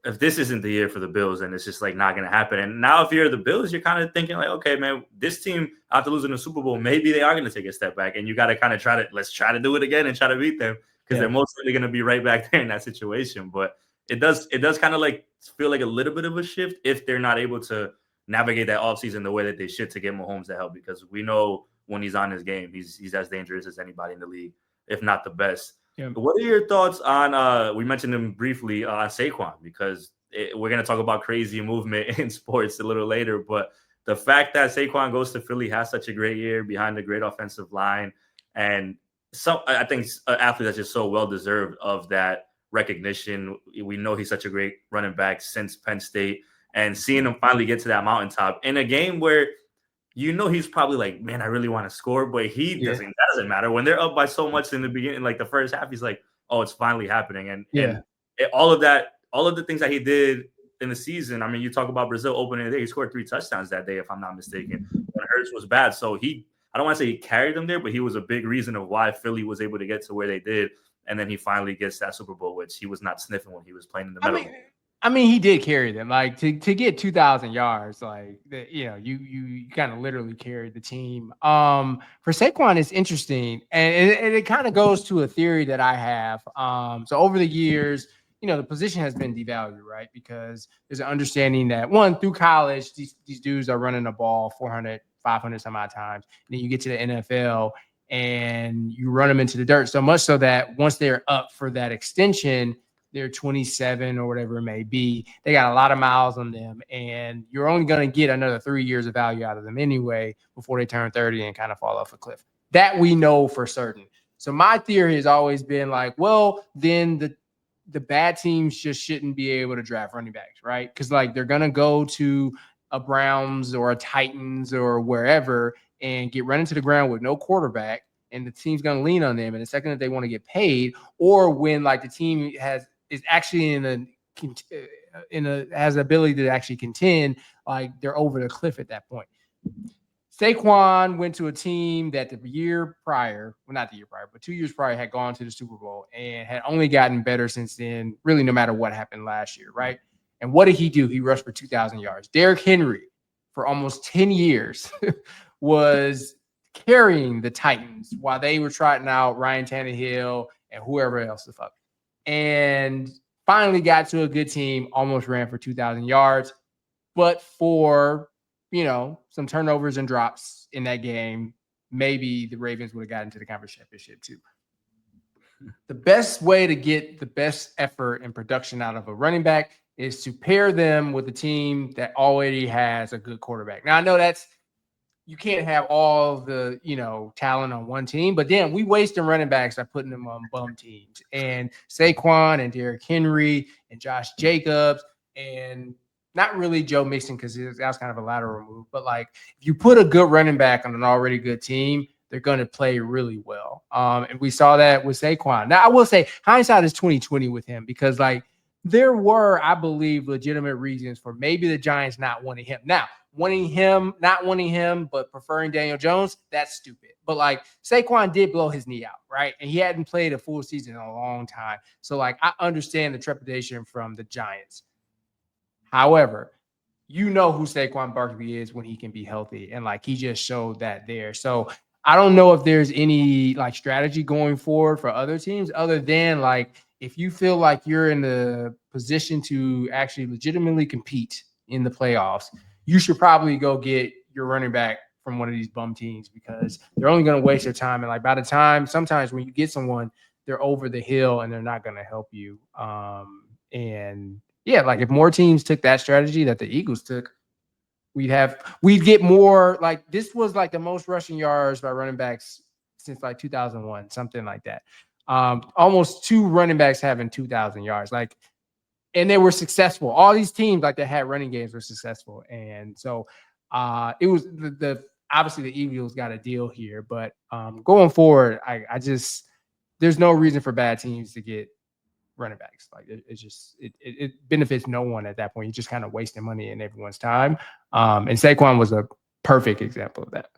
if this isn't the year for the Bills, then it's just like not going to happen. And now if you're the Bills, you're kind of thinking like, okay, man, this team after losing the Super Bowl, maybe they are going to take a step back, and you got to kind of let's try to do it again and try to beat them because they're most likely going to be right back there in that situation. But it does kind of like feel like a little bit of a shift if they're not able to navigate that offseason the way that they should to get Mahomes to help, because we know when he's on his game, he's as dangerous as anybody in the league, if not the best. Yeah. What are your thoughts on, we mentioned him briefly, on Saquon, because we're going to talk about crazy movement in sports a little later, but the fact that Saquon goes to Philly, has such a great year behind a great offensive line, and I think an athlete that's just so well-deserved of that recognition. We know he's such a great running back since Penn State, and seeing him finally get to that mountaintop in a game where he's probably like, man, I really want to score, but he doesn't. That doesn't matter when they're up by so much in the beginning, like the first half. He's like, oh, it's finally happening, and all of the things that he did in the season. I mean, you talk about Brazil opening the day. He scored 3 touchdowns that day, if I'm not mistaken. When Hurts was bad. So I don't want to say he carried them there, but he was a big reason of why Philly was able to get to where they did. And then he finally gets that Super Bowl, which he was not sniffing when he was playing in the I middle. mean, he did carry them. Like to get 2,000 yards, like you kind of literally carried the team. For Saquon, it's interesting, and it kind of goes to a theory that I have. So over the years, the position has been devalued, right? Because there's an understanding that one, through college, these dudes are running the ball 400, 500 some odd times, and then you get to the NFL and you run them into the dirt so much so that once they're up for that extension, they're 27 or whatever it may be. They got a lot of miles on them, and you're only going to get another 3 years of value out of them anyway before they turn 30 and kind of fall off a cliff. That we know for certain. So my theory has always been like, well, then the bad teams just shouldn't be able to draft running backs, right? Because like they're going to go to a Browns or a Titans or wherever and get run into the ground with no quarterback, and the team's going to lean on them. And the second that they want to get paid, or when like the team is actually has the ability to actually contend, like they're over the cliff at that point. Saquon went to a team that the year prior, well, not the year prior, but 2 years prior, had gone to the Super Bowl and had only gotten better since then, really, no matter what happened last year, right? And what did he do? He rushed for 2,000 yards. Derrick Henry, for almost 10 years, was carrying the Titans while they were trotting out Ryan Tannehill and whoever else the fuck. And finally got to a good team, almost ran for 2,000 yards. But for, some turnovers and drops in that game, maybe the Ravens would have gotten to the conference championship too. The best way to get the best effort and production out of a running back is to pair them with a team that already has a good quarterback. Now, I know you can't have all the, talent on one team, but then we wasting running backs by putting them on bum teams. And Saquon and Derrick Henry and Josh Jacobs and not really Joe Mixon because that was kind of a lateral move. But like if you put a good running back on an already good team, they're going to play really well. And we saw that with Saquon. Now, I will say hindsight is 2020 with him because like there were, I believe, legitimate reasons for maybe the Giants not wanting him. Now, not wanting him, but preferring Daniel Jones, that's stupid. But like Saquon did blow his knee out, right? And he hadn't played a full season in a long time. So like I understand the trepidation from the Giants. However, you know who Saquon Barkley is when he can be healthy. And like he just showed that there. So I don't know if there's any like strategy going forward for other teams other than like if you feel like you're in the position to actually legitimately compete in the playoffs, you should probably go get your running back from one of these bum teams because they're only going to waste their time. And like by the time, sometimes when you get someone, they're over the hill and they're not going to help you. And yeah, like if more teams took that strategy that the Eagles took, we'd get more. Like this was like the most rushing yards by running backs since like 2001, something like that. Almost 2 running backs having 2,000 yards. Like, and they were successful. All these teams like that had running games were successful, and so it was the obviously the Eagles got a deal here, but going forward, I just there's no reason for bad teams to get running backs. Like it benefits no one at that point. You're just kind of wasting money and everyone's time. And Saquon was a perfect example of that.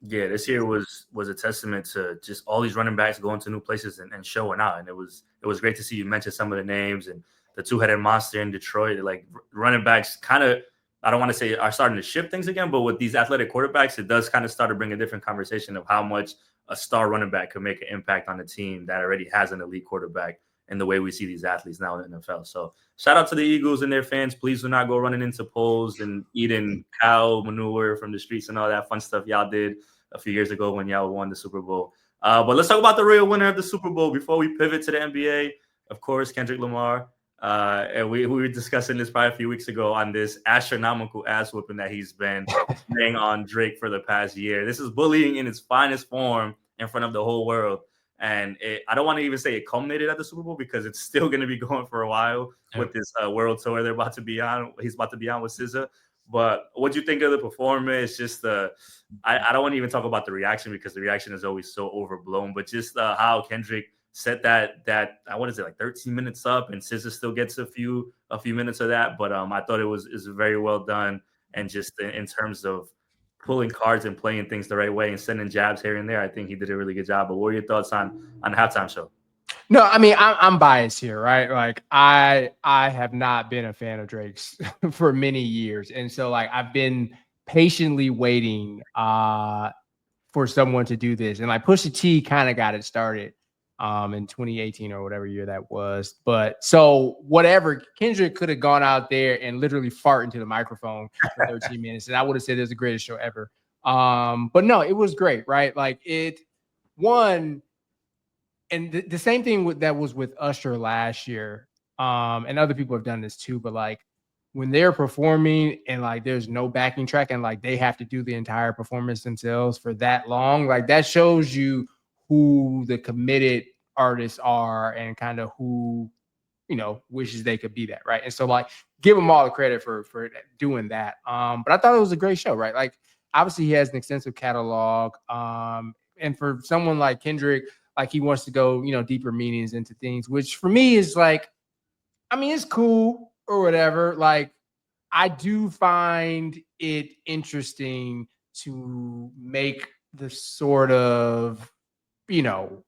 Yeah, this year was a testament to just all these running backs going to new places and showing out. And it was great to see you mention some of the names and the two-headed monster in Detroit. Like running backs kind of, I don't want to say are starting to shift things again, but with these athletic quarterbacks, it does kind of start to bring a different conversation of how much a star running back could make an impact on a team that already has an elite quarterback in the way we see these athletes now in the NFL. So shout out to the Eagles and their fans. Please do not go running into poles and eating cow manure from the streets and all that fun stuff y'all did a few years ago when y'all won the Super Bowl. But let's talk about the real winner of the Super Bowl before we pivot to the NBA. Of course, Kendrick Lamar. And we were discussing this probably a few weeks ago on this astronomical ass whooping that he's been laying on Drake for the past year. This is bullying in its finest form in front of the whole world. And I don't want to even say it culminated at the Super Bowl because it's still going to be going for a while with this world tour they're about to be on. He's about to be on with SZA. But what do you think of the performance? Just I don't want to even talk about the reaction because the reaction is always so overblown. But just how Kendrick set that what is it, like 13 minutes up, and SZA still gets a few minutes of that. But I thought it was very well done, and just in terms of pulling cards and playing things the right way and sending jabs here and there. I think he did a really good job. But what are your thoughts on the halftime show? No, I mean I'm biased here, right? Like I have not been a fan of Drake's for many years, and so like I've been patiently waiting for someone to do this, and like Pusha T kind of got it started in 2018 or whatever year that was. But so whatever, Kendrick could have gone out there and literally fart into the microphone for 13 minutes, and I would have said it was the greatest show ever. But no, it was great, right? Like it one and the same thing that was with Usher last year, and other people have done this too. But like when they're performing and like there's no backing track and like they have to do the entire performance themselves for that long, like that shows you who the committed artists are and kind of who wishes they could be that, right? And so like give them all the credit for doing that. But I thought it was a great show, right? Like obviously he has an extensive catalog, and for someone like Kendrick, like he wants to go deeper meanings into things, which for me is like, I mean, it's cool or whatever. Like I do find it interesting to make the sort of you know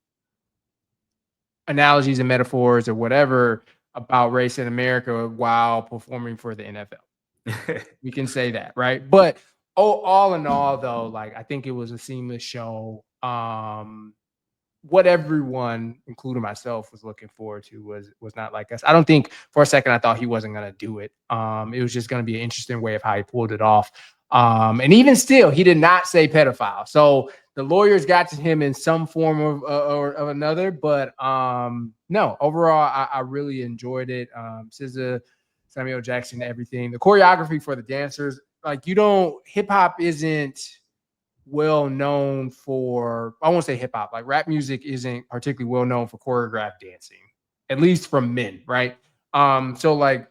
analogies and metaphors or whatever about race in America while performing for the NFL. We can say that, right? But all in all, though, like I think it was a seamless show. What everyone, including myself, was looking forward to was not like us. I don't think for a second I thought he wasn't going to do it. It was just going to be an interesting way of how he pulled it off. And even still, he did not say pedophile. So the lawyers got to him in some form or of another. But no, overall, I really enjoyed it. SZA, Samuel Jackson, everything. The choreography for the dancers, like hip hop isn't well known for, I won't say hip hop, like rap music isn't particularly well known for choreographed dancing, at least from men, right? So like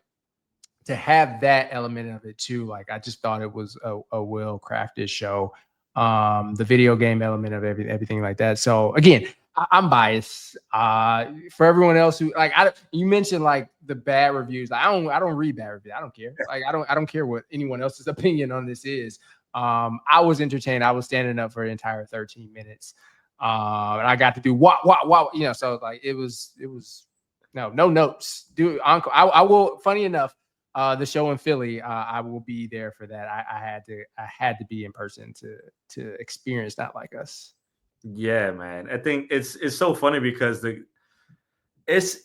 to have that element of it too, like I just thought it was a well crafted show. The video game element of everything like that. So again, I'm biased. For everyone else who like, you mentioned like the bad reviews. I don't read bad reviews. I don't care. Like I don't care what anyone else's opinion on this is. I was entertained. I was standing up for an entire 13 minutes. And I got to do what, so like it was no notes. Dude, Uncle, I will, funny enough, the show in Philly, I will be there for that. I had to be in person to experience that like us. Yeah, man. I think it's so funny because it's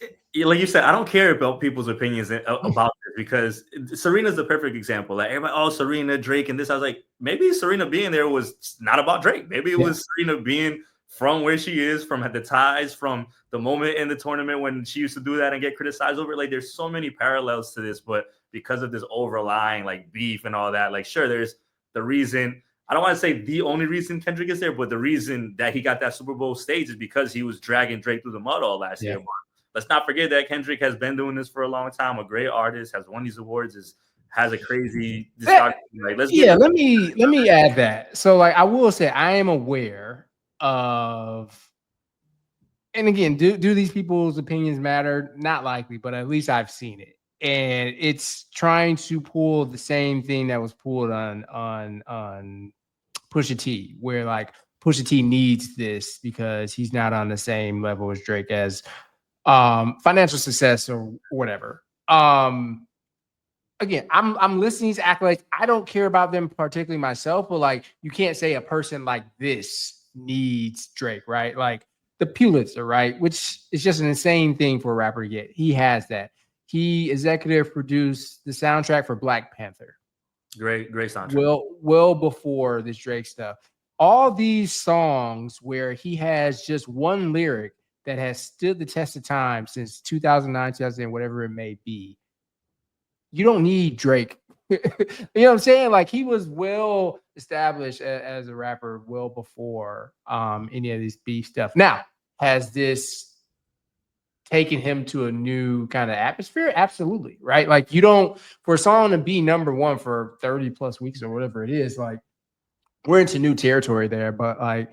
like you said, I don't care about people's opinions about this because Serena's the perfect example. Like everybody, oh, Serena, Drake, and this. I was like, maybe Serena being there was not about Drake. Maybe it was Serena being from where she is, from the ties, from the moment in the tournament when she used to do that and get criticized over it. Like there's so many parallels to this, but because of this overlying like beef and all that, like sure, there's the reason. I don't want to say the only reason Kendrick is there, but the reason that he got that Super Bowl stage is because he was dragging Drake through the mud all last year. But let's not forget that Kendrick has been doing this for a long time. A great artist, has won these awards, has a crazy discography. Like, let me add that. So, like, I will say, I am aware of, and again, do these people's opinions matter? Not likely, but at least I've seen it, and it's trying to pull the same thing that was pulled on Pusha T, where like Pusha T needs this because he's not on the same level as Drake as financial success or whatever. Again, I'm listening to accolades. I don't care about them particularly myself, but like you can't say a person like this needs Drake, right? Like the Pulitzer, right? Which is just an insane thing for a rapper to get. He has that. He executive produced the soundtrack for Black Panther. Great soundtrack. Well before this Drake stuff. All these songs where he has just one lyric that has stood the test of time since 2009, 2010, whatever it may be. You don't need Drake. You know what I'm saying? Like he was well established as a rapper well before any of this beef stuff. Now, has this taken him to a new kind of atmosphere? Absolutely, right? Like you don't, for a song to be number one for 30 plus weeks or whatever it is, like we're into new territory there. But like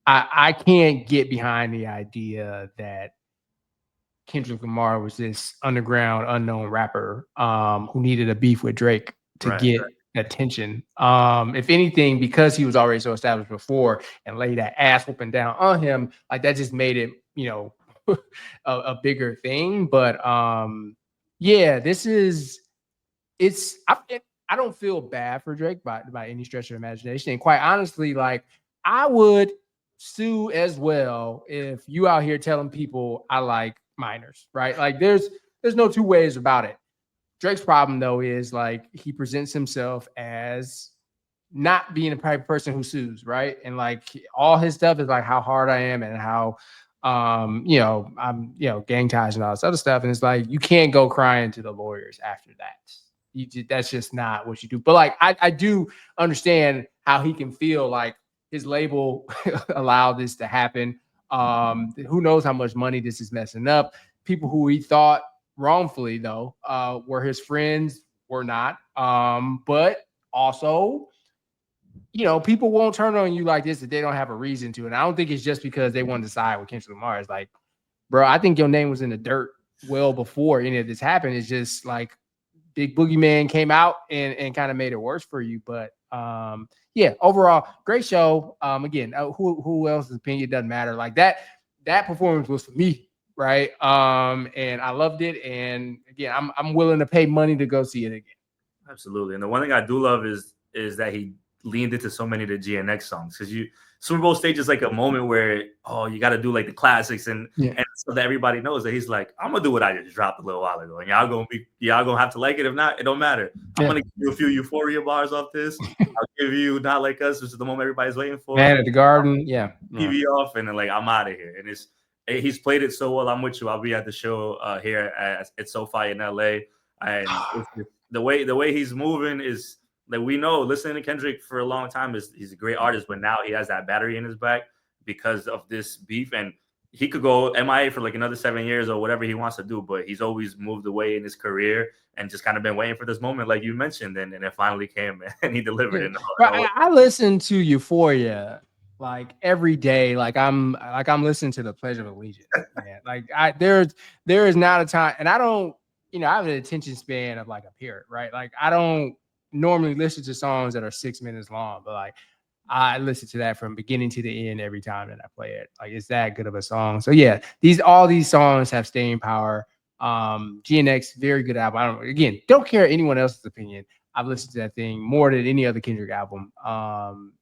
I can't get behind the idea that Kendrick Lamar was this underground unknown rapper who needed a beef with Drake to get attention. If anything, because he was already so established before and laid that ass whooping down on him, like that just made it, a bigger thing. But yeah, this is it's I don't feel bad for Drake by any stretch of imagination. And quite honestly, like I would sue as well if you out here telling people I like minors, right? Like there's no two ways about it. Drake's problem though is like he presents himself as not being the type of person who sues, right? And like all his stuff is like how hard I am and how I'm gang ties and all this other stuff. And it's like you can't go crying to the lawyers after that. That's just not what you do. But like I do understand how he can feel like his label allowed this to happen. Who knows how much money this is messing up? People who he thought wrongfully though were his friends were not. But also people won't turn on you like this if they don't have a reason to. And I don't think it's just because they want to side with Kendrick Lamar. It's like, bro, I think your name was in the dirt well before any of this happened. It's just like Big Boogeyman came out and kind of made it worse for you. But yeah, overall, great show. Again, who else's opinion doesn't matter. Like that performance was for me, right? And I loved it. And again, I'm willing to pay money to go see it again. Absolutely. And the one thing I do love is that he leaned into so many of the GNX songs, because Super Bowl stage is like a moment where you got to do like the classics and so that everybody knows that he's like, I'm gonna do what I just dropped a little while ago, and y'all gonna have to like it. If not, it don't matter. I'm gonna give you a few Euphoria bars off this. I'll give you Not Like Us, which is the moment everybody's waiting for. Man at the Garden, TV off, and then like I'm out of here. And he's played it so well. I'm with you. I'll be at the show here at SoFi in LA, and the way he's moving is. Like we know, listening to Kendrick for a long time he's a great artist, but now he has that battery in his back because of this beef, and he could go MIA for like another 7 years or whatever he wants to do, but he's always moved away in his career and just kind of been waiting for this moment, like you mentioned, and it finally came and he delivered. I listen to Euphoria like every day, like I'm listening to the Pledge of Allegiance, man. Like there is not a time, and I don't, I have an attention span of like a parrot, right? Like I don't normally listen to songs that are 6 minutes long, but like I listen to that from beginning to the end every time that I play it. Like it's that good of a song. So yeah, all these songs have staying power. GNX, very good album. Don't care anyone else's opinion. I've listened to that thing more than any other Kendrick album.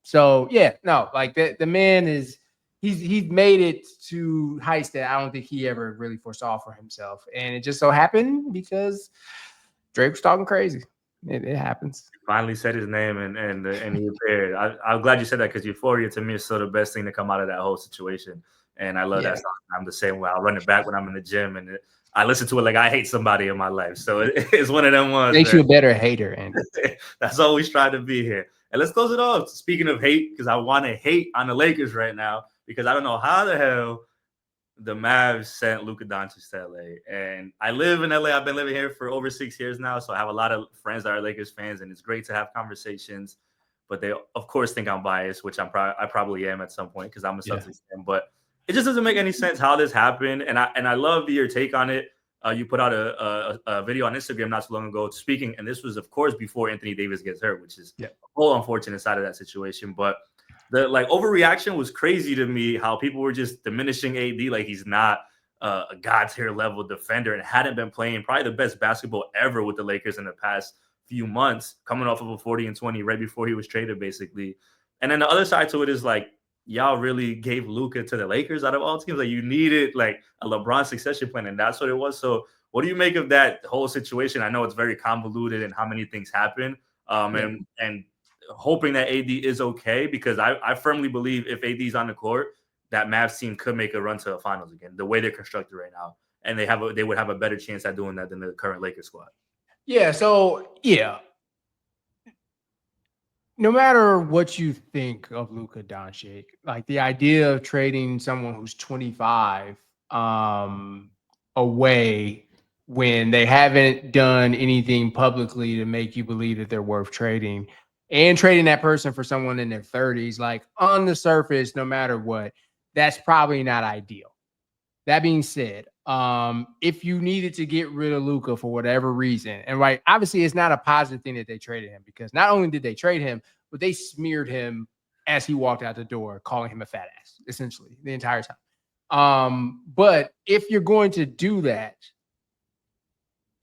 So yeah, no, like the man is he's made it to heights that I don't think he ever really foresaw for himself. And it just so happened because Drake was talking crazy. It happens. He finally said his name and he appeared. I'm glad you said that, because Euphoria to me is still the best thing to come out of that whole situation. And I love that song. I'm the same way. I'll run it back when I'm in the gym, and I listen to it like I hate somebody in my life. So it's one of them ones. Makes you a better hater, Andy. That's always tried to be here. And let's close it off. Speaking of hate, because I want to hate on the Lakers right now, because I don't know how the hell the Mavs sent Luka Doncic to LA. And I live in LA. I've been living here for over 6 years now. So I have a lot of friends that are Lakers fans, and it's great to have conversations. But they, of course, think I'm biased, which I probably am at some point, because I'm a Celtics fan. But it just doesn't make any sense how this happened. And I love your take on it. You put out a video on Instagram not too long ago speaking, and this was, of course, before Anthony Davis gets hurt, which is a whole unfortunate side of that situation. But the overreaction was crazy to me, how people were just diminishing AD like he's not a god tier level defender and hadn't been playing probably the best basketball ever with the Lakers in the past few months, coming off of a 40-20 right before he was traded, basically. And then the other side to it is like, y'all really gave Luka to the Lakers out of all teams. Like you needed like a LeBron succession plan, and that's what it was. So what do you make of that whole situation? I know it's very convoluted and how many things happen. And hoping that AD is okay, because I firmly believe if AD is on the court, that Mavs team could make a run to the finals again, the way they're constructed right now. And they would have a better chance at doing that than the current Lakers squad. Yeah. So yeah. No matter what you think of Luka Doncic, like the idea of trading someone who's 25 away when they haven't done anything publicly to make you believe that they're worth trading, and trading that person for someone in their 30s, like on the surface, no matter what, that's probably not ideal. That being said, If you needed to get rid of Luka for whatever reason, and right, obviously it's not a positive thing that they traded him because not only did they trade him, but they smeared him as he walked out the door, calling him a fat ass, essentially the entire time. But if you're going to do that,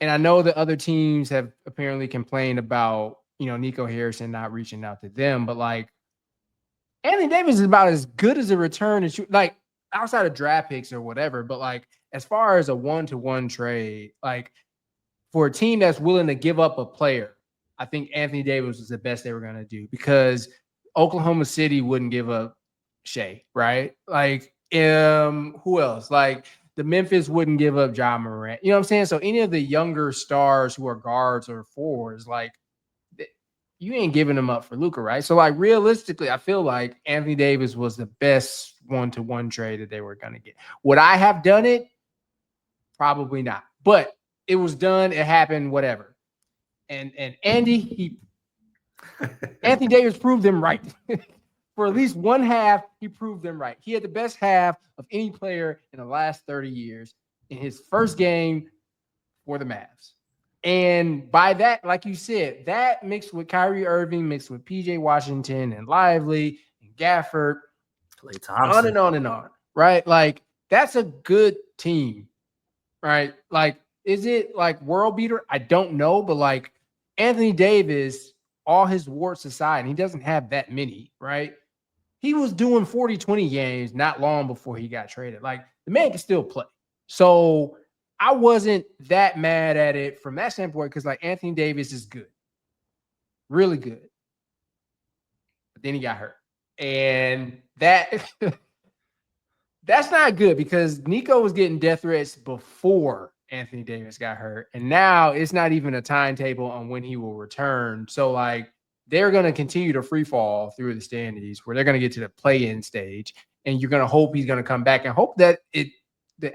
and I know that other teams have apparently complained about, Nico Harrison not reaching out to them, but like Anthony Davis is about as good as a return as you like outside of draft picks or whatever. But like as far as a 1-to-1 trade, like for a team that's willing to give up a player, I think Anthony Davis was the best they were going to do because Oklahoma City wouldn't give up Shea, right? Like, who else? Like the Memphis wouldn't give up John Morant. You know what I'm saying? So any of the younger stars who are guards or forwards, like you ain't giving them up for Luka, right? So like realistically, I feel like Anthony Davis was the best 1-to-1 trade that they were going to get. Would I have done it? Probably not. But it was done. It happened. Whatever. And Anthony Davis proved them right. For at least one half, he proved them right. He had the best half of any player in the last 30 years in his first game for the Mavs. And by that, like you said, that mixed with Kyrie Irving, mixed with PJ Washington and Lively and Gafford, Klay Thompson, on and on and on, right? Like that's a good team, right? Like, is it like world beater? I don't know, but like Anthony Davis, all his warts aside, and he doesn't have that many, right? He was doing 40-20 games not long before he got traded. Like the man can still play. So I wasn't that mad at it from that standpoint because like Anthony Davis is good, really good. But then he got hurt. And that's not good because Nico was getting death threats before Anthony Davis got hurt. And now it's not even a timetable on when he will return. So like they're going to continue to free fall through the standings where they're going to get to the play-in stage. And you're going to hope he's going to come back and hope that the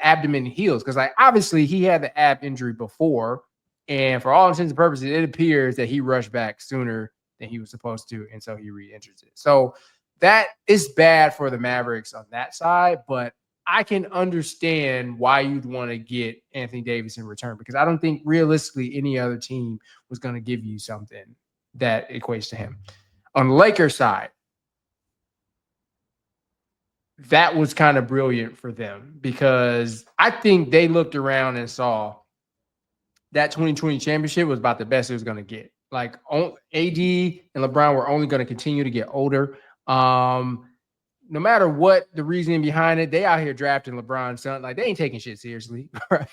abdomen heals. Because like obviously he had the ab injury before. And for all intents and purposes, it appears that he rushed back sooner than he was supposed to. And so he re-enters it. So that is bad for the Mavericks on that side, but I can understand why you'd want to get Anthony Davis in return because I don't think realistically any other team was going to give you something that equates to him. On the Lakers side, that was kind of brilliant for them because I think they looked around and saw that 2020 championship was about the best it was going to get. Like AD and LeBron were only going to continue to get older. No matter what the reasoning behind it, they out here drafting LeBron's son. Like they ain't taking shit seriously,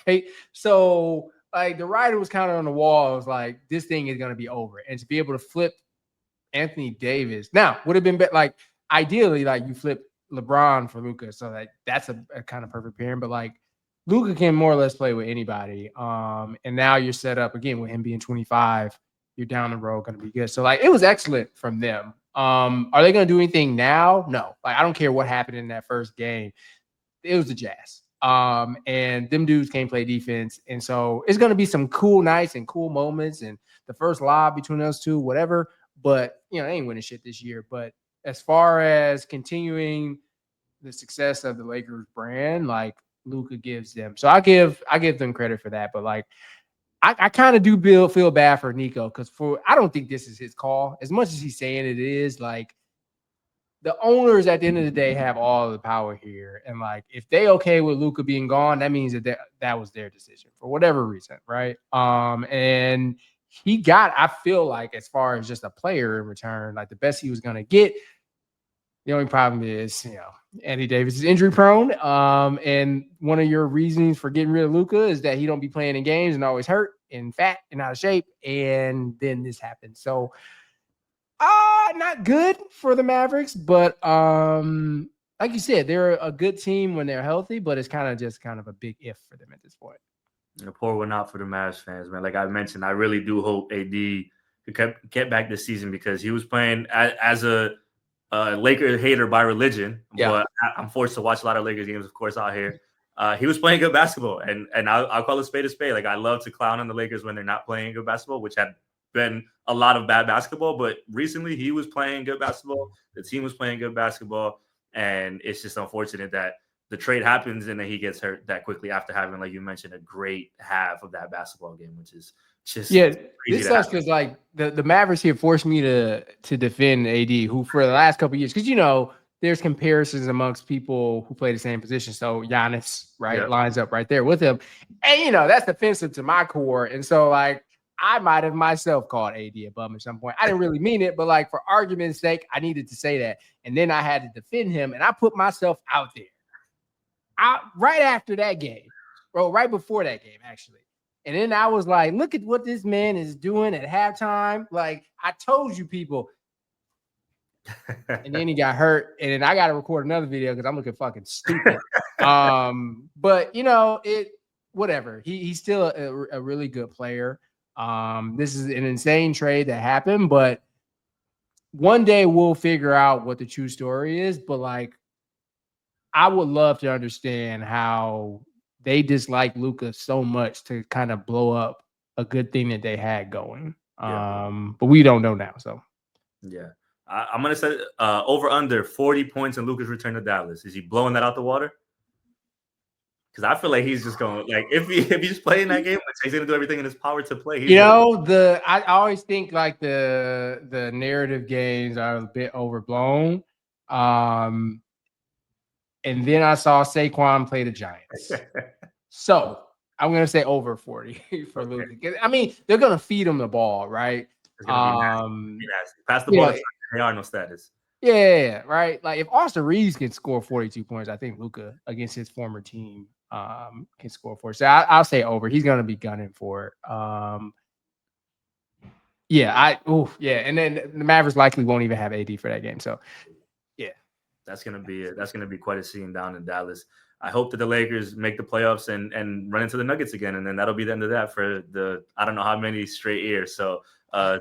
right? So like the writer was kind of on the wall. It was like this thing is gonna be over, and to be able to flip Anthony Davis now would have been like ideally like you flip LeBron for Luka, so like that's a kind of perfect pairing. But like Luka can more or less play with anybody, and now you're set up again with him being 25. You're down the road going to be good. So like it was excellent from them. Are they going to do anything now? No. Like I don't care what happened in that first game. It was the Jazz. And them dudes can't play defense. And so it's going to be some cool nights and cool moments and the first lob between those two, whatever. But they ain't winning shit this year. But as far as continuing the success of the Lakers brand, like Luka gives them. So I give them credit for that. But like I kind of do feel bad for Nico because I don't think this is his call. As much as he's saying it is, like the owners at the end of the day have all the power here. And like if they okay with Luka being gone, that means that was their decision for whatever reason, right? And he got, I feel like, as far as just a player in return, like the best he was gonna get. The only problem is, Anthony Davis is injury prone. And one of your reasons for getting rid of Luka is that he don't be playing in games and always hurt and fat and out of shape. And then this happened. So not good for the Mavericks, but like you said, they're a good team when they're healthy, but it's kind of a big if for them at this point. And pour one out for the Mavs fans, man. Like I mentioned, I really do hope AD could get back this season because he was playing as a Laker hater by religion, but I'm forced to watch a lot of Lakers games, of course, out here. He was playing good basketball, and I'll call it spade a spade. Like I love to clown on the Lakers when they're not playing good basketball, which had been a lot of bad basketball. But recently, he was playing good basketball. The team was playing good basketball, and it's just unfortunate that the trade happens and then he gets hurt that quickly after having, like you mentioned, a great half of that basketball game, which is just Yeah, crazy this to sucks happen. because like the Mavericks here forced me to defend AD, who for the last couple of years, because there's comparisons amongst people who play the same position. So Giannis, right, Yeah. lines up right there with him, and that's offensive to my core. And so like I might have myself called AD a bum at some point. I didn't really mean it, but like for argument's sake, I needed to say that, and then I had to defend him, and I put myself out there. Right after that game, bro, right before that game, actually. And then I was like, look at what this man is doing at halftime. Like, I told you people. And then he got hurt. And then I got to record another video because I'm looking fucking stupid. But whatever. He's still a really good player. This is an insane trade that happened, but one day we'll figure out what the true story is. But like, I would love to understand how they dislike Luka so much to kind of blow up a good thing that they had going. Yeah. But we don't know now. So Yeah. I'm gonna say over under 40 points in Luka's return to Dallas. Is he blowing that out the water? Because I feel like he's just going, like, if he's playing that game, he's gonna do everything in his power to play. I always think like the narrative games are a bit overblown. And then I saw Saquon play the Giants. So I'm gonna say over 40 for Okay. Luka. I mean, they're gonna feed him the ball, right? It's gonna be nasty. Pass the ball to no status. Yeah, right. Like if Austin Reeves can score 42 points, I think Luka against his former team can score 40. So I'll say over. He's gonna be gunning for it. And then the Mavericks likely won't even have AD for that game. So yeah, that's gonna be quite a scene down in Dallas. I hope that the Lakers make the playoffs and run into the Nuggets again, and then that'll be the end of that for the I don't know how many straight years. So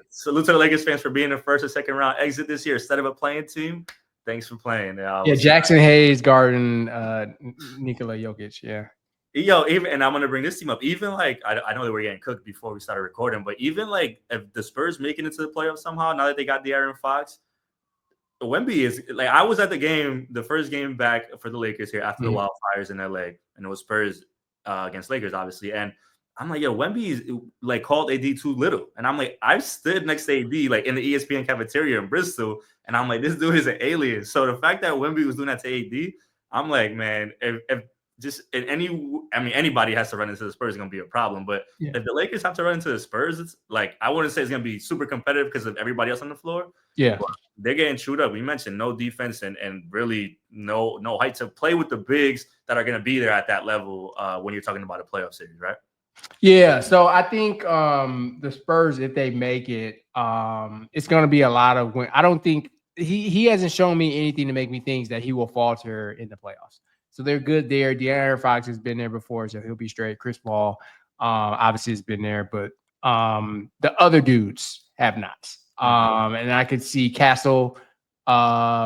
salute to the Lakers fans for being the first or second round exit this year instead of a playing team. Thanks for playing. Jackson Hayes guarding Nikola Jokic. Yeah. Even and I'm gonna bring this team up. Even like I know that we're getting cooked before we started recording, but even like if the Spurs make it into the playoffs somehow, now that they got the Aaron Fox, Wemby is like I was at the game, the first game back for the Lakers here after the wildfires in LA, and it was Spurs against Lakers, obviously. And I'm like, yo, Wemby is like called AD too little, and I'm like, I've stood next to AD like in the ESPN cafeteria in Bristol, and I'm like, this dude is an alien. So the fact that Wemby was doing that to AD, I'm like, man, if just in anybody has to run into the Spurs is going to be a problem. But if the Lakers have to run into the Spurs, it's like I wouldn't say it's going to be super competitive because of everybody else on the floor. Yeah, they're getting chewed up. We mentioned no defense and really no height to play with the bigs that are going to be there at that level when you're talking about a playoff series, right? Yeah. So I think the Spurs, if they make it, it's going to be a lot of win. I don't think he hasn't shown me anything to make me think that he will falter in the playoffs. So they're good there. De'Aaron Fox has been there before, so he'll be straight. Chris Paul obviously has been there, but the other dudes have not. And I could see Castle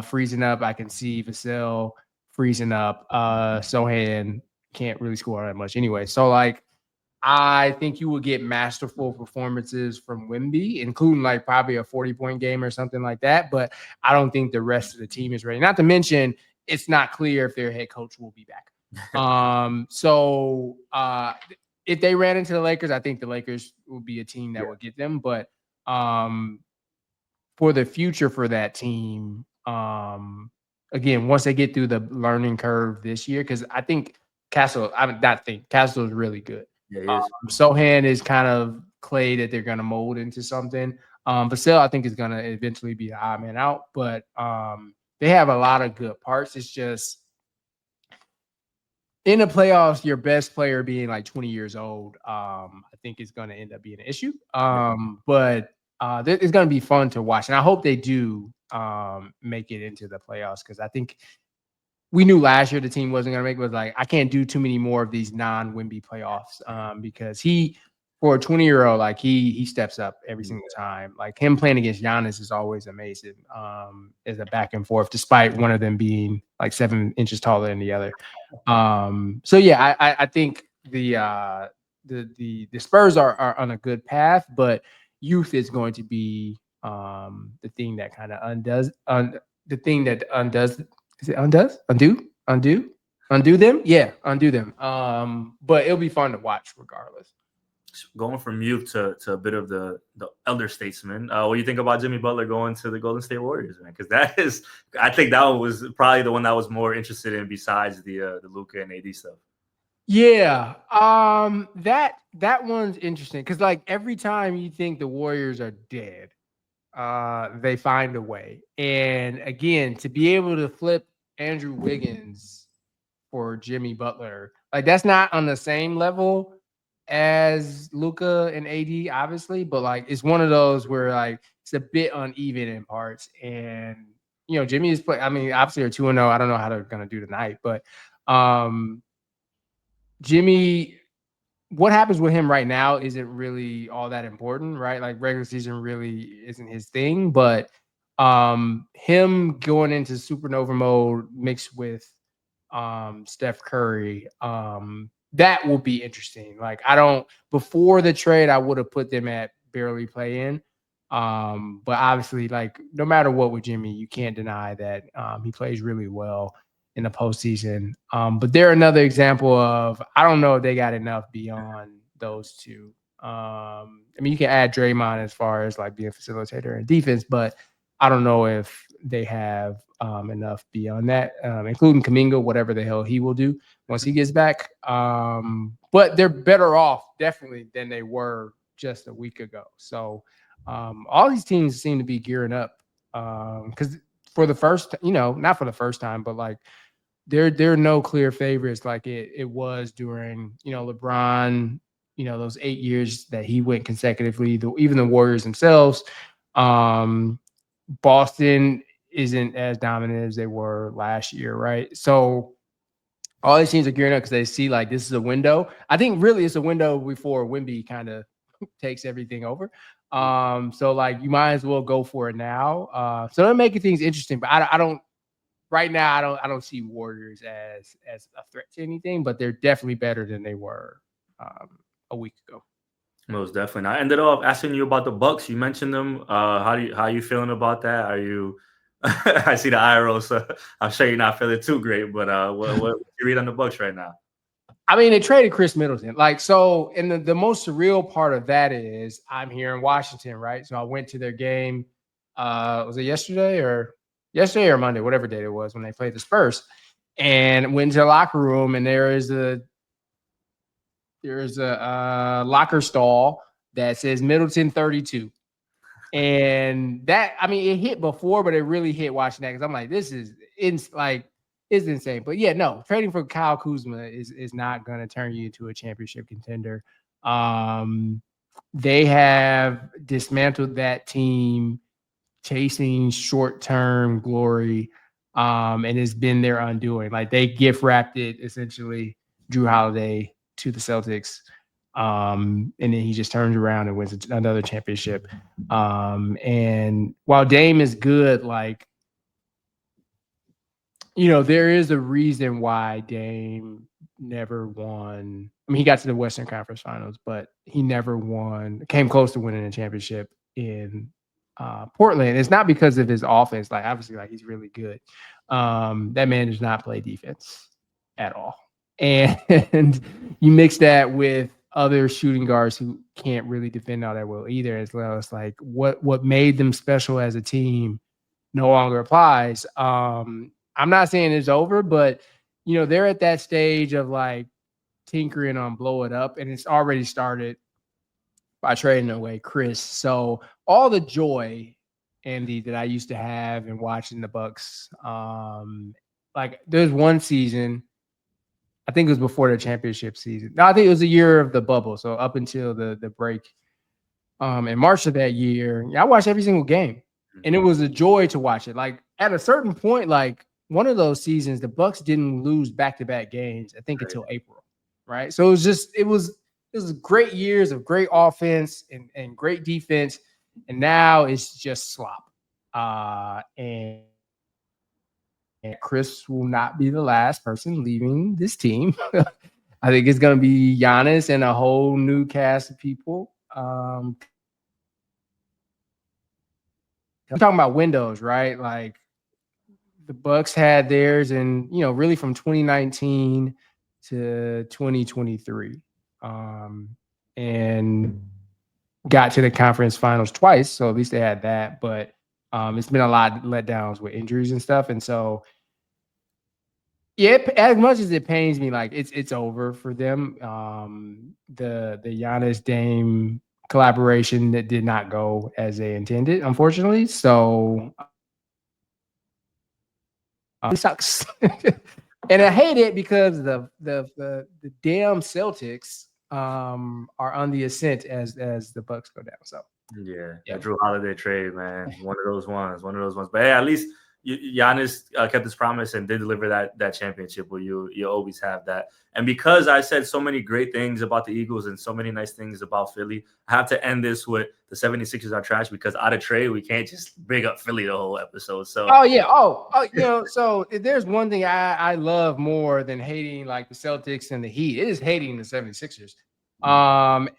freezing up. I can see Vassell freezing up. Sohan can't really score that much anyway. So like I think you will get masterful performances from Wemby, including like probably a 40-point game or something like that. But I don't think the rest of the team is ready. Not to mention, it's not clear if their head coach will be back. If they ran into the Lakers, I think the Lakers will be a team that will get them. But for the future for that team, again, once they get through the learning curve this year, because I think Castle is really good. Yeah, he is. Sohan is kind of clay that they're going to mold into something. Vassell, I think, is going to eventually be the odd man out, but they have a lot of good parts. It's just in the playoffs, your best player being like 20 years old, I think is going to end up being an issue. But it's going to be fun to watch, and I hope they do make it into the playoffs because I think we knew last year the team wasn't going to make it. Was like, I can't do too many more of these non-Wemby playoffs because for a 20-year-old, like he steps up every single time. Like him playing against Giannis is always amazing as a back and forth, despite one of them being like 7 inches taller than the other. So yeah, I think the Spurs are on a good path, but youth is going to be the thing that kind of undoes. The thing that undoes. Is it undoes? Undo? Undo them? Yeah, undo them. But it'll be fun to watch regardless. Going from youth to a bit of the elder statesman. What do you think about Jimmy Butler going to the Golden State Warriors, man? Because that is, I think that was probably the one that I was more interested in besides the Luka and AD stuff. Yeah. That one's interesting because like every time you think the Warriors are dead, they find a way. And again, to be able to flip Andrew Wiggins for Jimmy Butler, like that's not on the same level as Luka and AD, obviously, but like it's one of those where like it's a bit uneven in parts. And Jimmy is play. I mean, obviously they're 2-0. I don't know how they're gonna do tonight, but um Jimmy, what happens with him right now isn't really all that important, right? Like regular season really isn't his thing, but him going into supernova mode mixed with Steph Curry, that will be interesting. Like I don't before the trade, I would have put them at barely play in. But obviously, like no matter what with Jimmy, you can't deny that he plays really well in the postseason. But they're another example of I don't know if they got enough beyond those two. I mean, you can add Draymond as far as like being a facilitator and defense, but I don't know if they have enough beyond that, including Kaminga, whatever the hell he will do once he gets back. But they're better off definitely than they were just a week ago. So all these teams seem to be gearing up because for the first, not for the first time, but like there are no clear favorites like it was during LeBron, those 8 years that he went consecutively. Even the Warriors themselves, um, Boston isn't as dominant as they were last year, right? So all these teams are gearing up because they see like this is a window. I think really it's a window before Wimby kind of takes everything over. So like you might as well go for it now. So they're making things interesting, but I don't right now. I don't see Warriors as a threat to anything, but they're definitely better than they were a week ago. Most definitely. I ended up asking you about the Bucks. You mentioned them. How you feeling about that? Are you? I see the eye roll, so I'm sure you're not feeling too great. But what you read on the Bucks right now? I mean, they traded Chris Middleton. Like, so, and the most surreal part of that is I'm here in Washington, right? So I went to their game. Was it yesterday or Monday, whatever day it was when they played the Spurs, and went to the locker room, and there is a locker stall that says Middleton 32. And that, I mean, it hit before, but it really hit watching that because I'm like, this is it's insane. But yeah, no, trading for Kyle Kuzma is not going to turn you into a championship contender. Um, they have dismantled that team, chasing short term glory, and it's been their undoing. Like they gift wrapped it essentially, Drew Holiday to the Celtics. And then he just turns around and wins another championship. And while Dame is good, like, there is a reason why Dame never won. I mean, he got to the Western Conference Finals, but he never came close to winning a championship in Portland. It's not because of his offense. Like, obviously, like he's really good. That man does not play defense at all. And you mix that with other shooting guards who can't really defend all that well either as well. It's like what made them special as a team no longer applies. I'm not saying it's over, but they're at that stage of like tinkering on blow it up, and it's already started by trading away Chris. So all the joy, Andy, that I used to have in watching the Bucks, like there's one season, I think it was before the championship season. No, I think it was a year of the bubble. So up until the break, in March of that year, I watched every single game, and it was a joy to watch it. Like at a certain point, like one of those seasons, the Bucks didn't lose back-to-back games, I think, until April, right? So it was great years of great offense and great defense, and now it's just slop. And Chris will not be the last person leaving this team. I think it's going to be Giannis and a whole new cast of people. I'm talking about windows, right? Like the Bucks had theirs, and really from 2019 to 2023, and got to the conference finals twice. So at least they had that, but it's been a lot of letdowns with injuries and stuff, and so yeah, as much as it pains me, like it's over for them. The Giannis Dame collaboration that did not go as they intended, unfortunately. So it sucks, and I hate it because the damn Celtics are on the ascent as the Bucks go down. So Yeah, yeah. that Drew Holiday trade, man, one of those ones, one of those ones. But hey, at least Giannis kept his promise and did deliver that championship. Where you always have that. And because I said so many great things about the Eagles and so many nice things about Philly, I have to end this with the 76ers are trash because out of trade we can't just bring up Philly the whole episode. So Oh yeah. Oh. So if there's one thing I love more than hating like the Celtics and the Heat, it is hating the 76ers.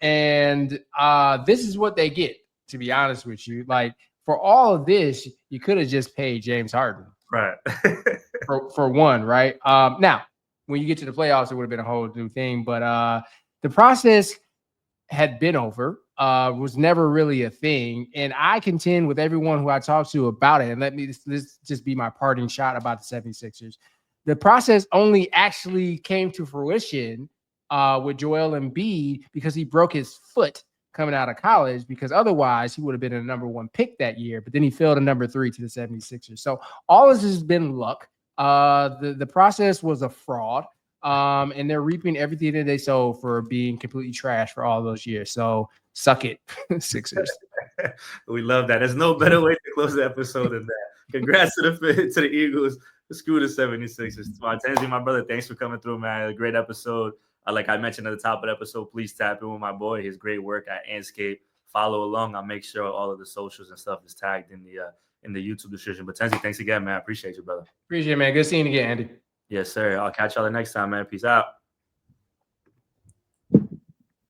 And this is what they get, to be honest with you. Like for all of this, you could have just paid James Harden. right. For one, right? Now, when you get to the playoffs, it would have been a whole new thing. But the process had been over, was never really a thing. And I contend with everyone who I talk to about it. And this just be my parting shot about the 76ers. The process only actually came to fruition with Joel Embiid because he broke his foot coming out of college, because otherwise he would have been a number one pick that year. But then he fell to number 3 to the 76ers. So all this has been luck. The process was a fraud. And they're reaping everything that they sowed for being completely trash for all those years. So suck it, Sixers. We love that. There's no better way to close the episode than that. Congrats to the Eagles. Screw the 76ers. Martenzie, my brother, thanks for coming through, man. A great episode. Like I mentioned at the top of the episode, please tap in with my boy. His great work at Andscape. Follow along. I'll make sure all of the socials and stuff is tagged in the YouTube description. But Tenzie, thanks again, man. I appreciate you, brother. Appreciate it, man. Good seeing you again, Andy. Yes, sir. I'll catch y'all the next time, man. Peace out.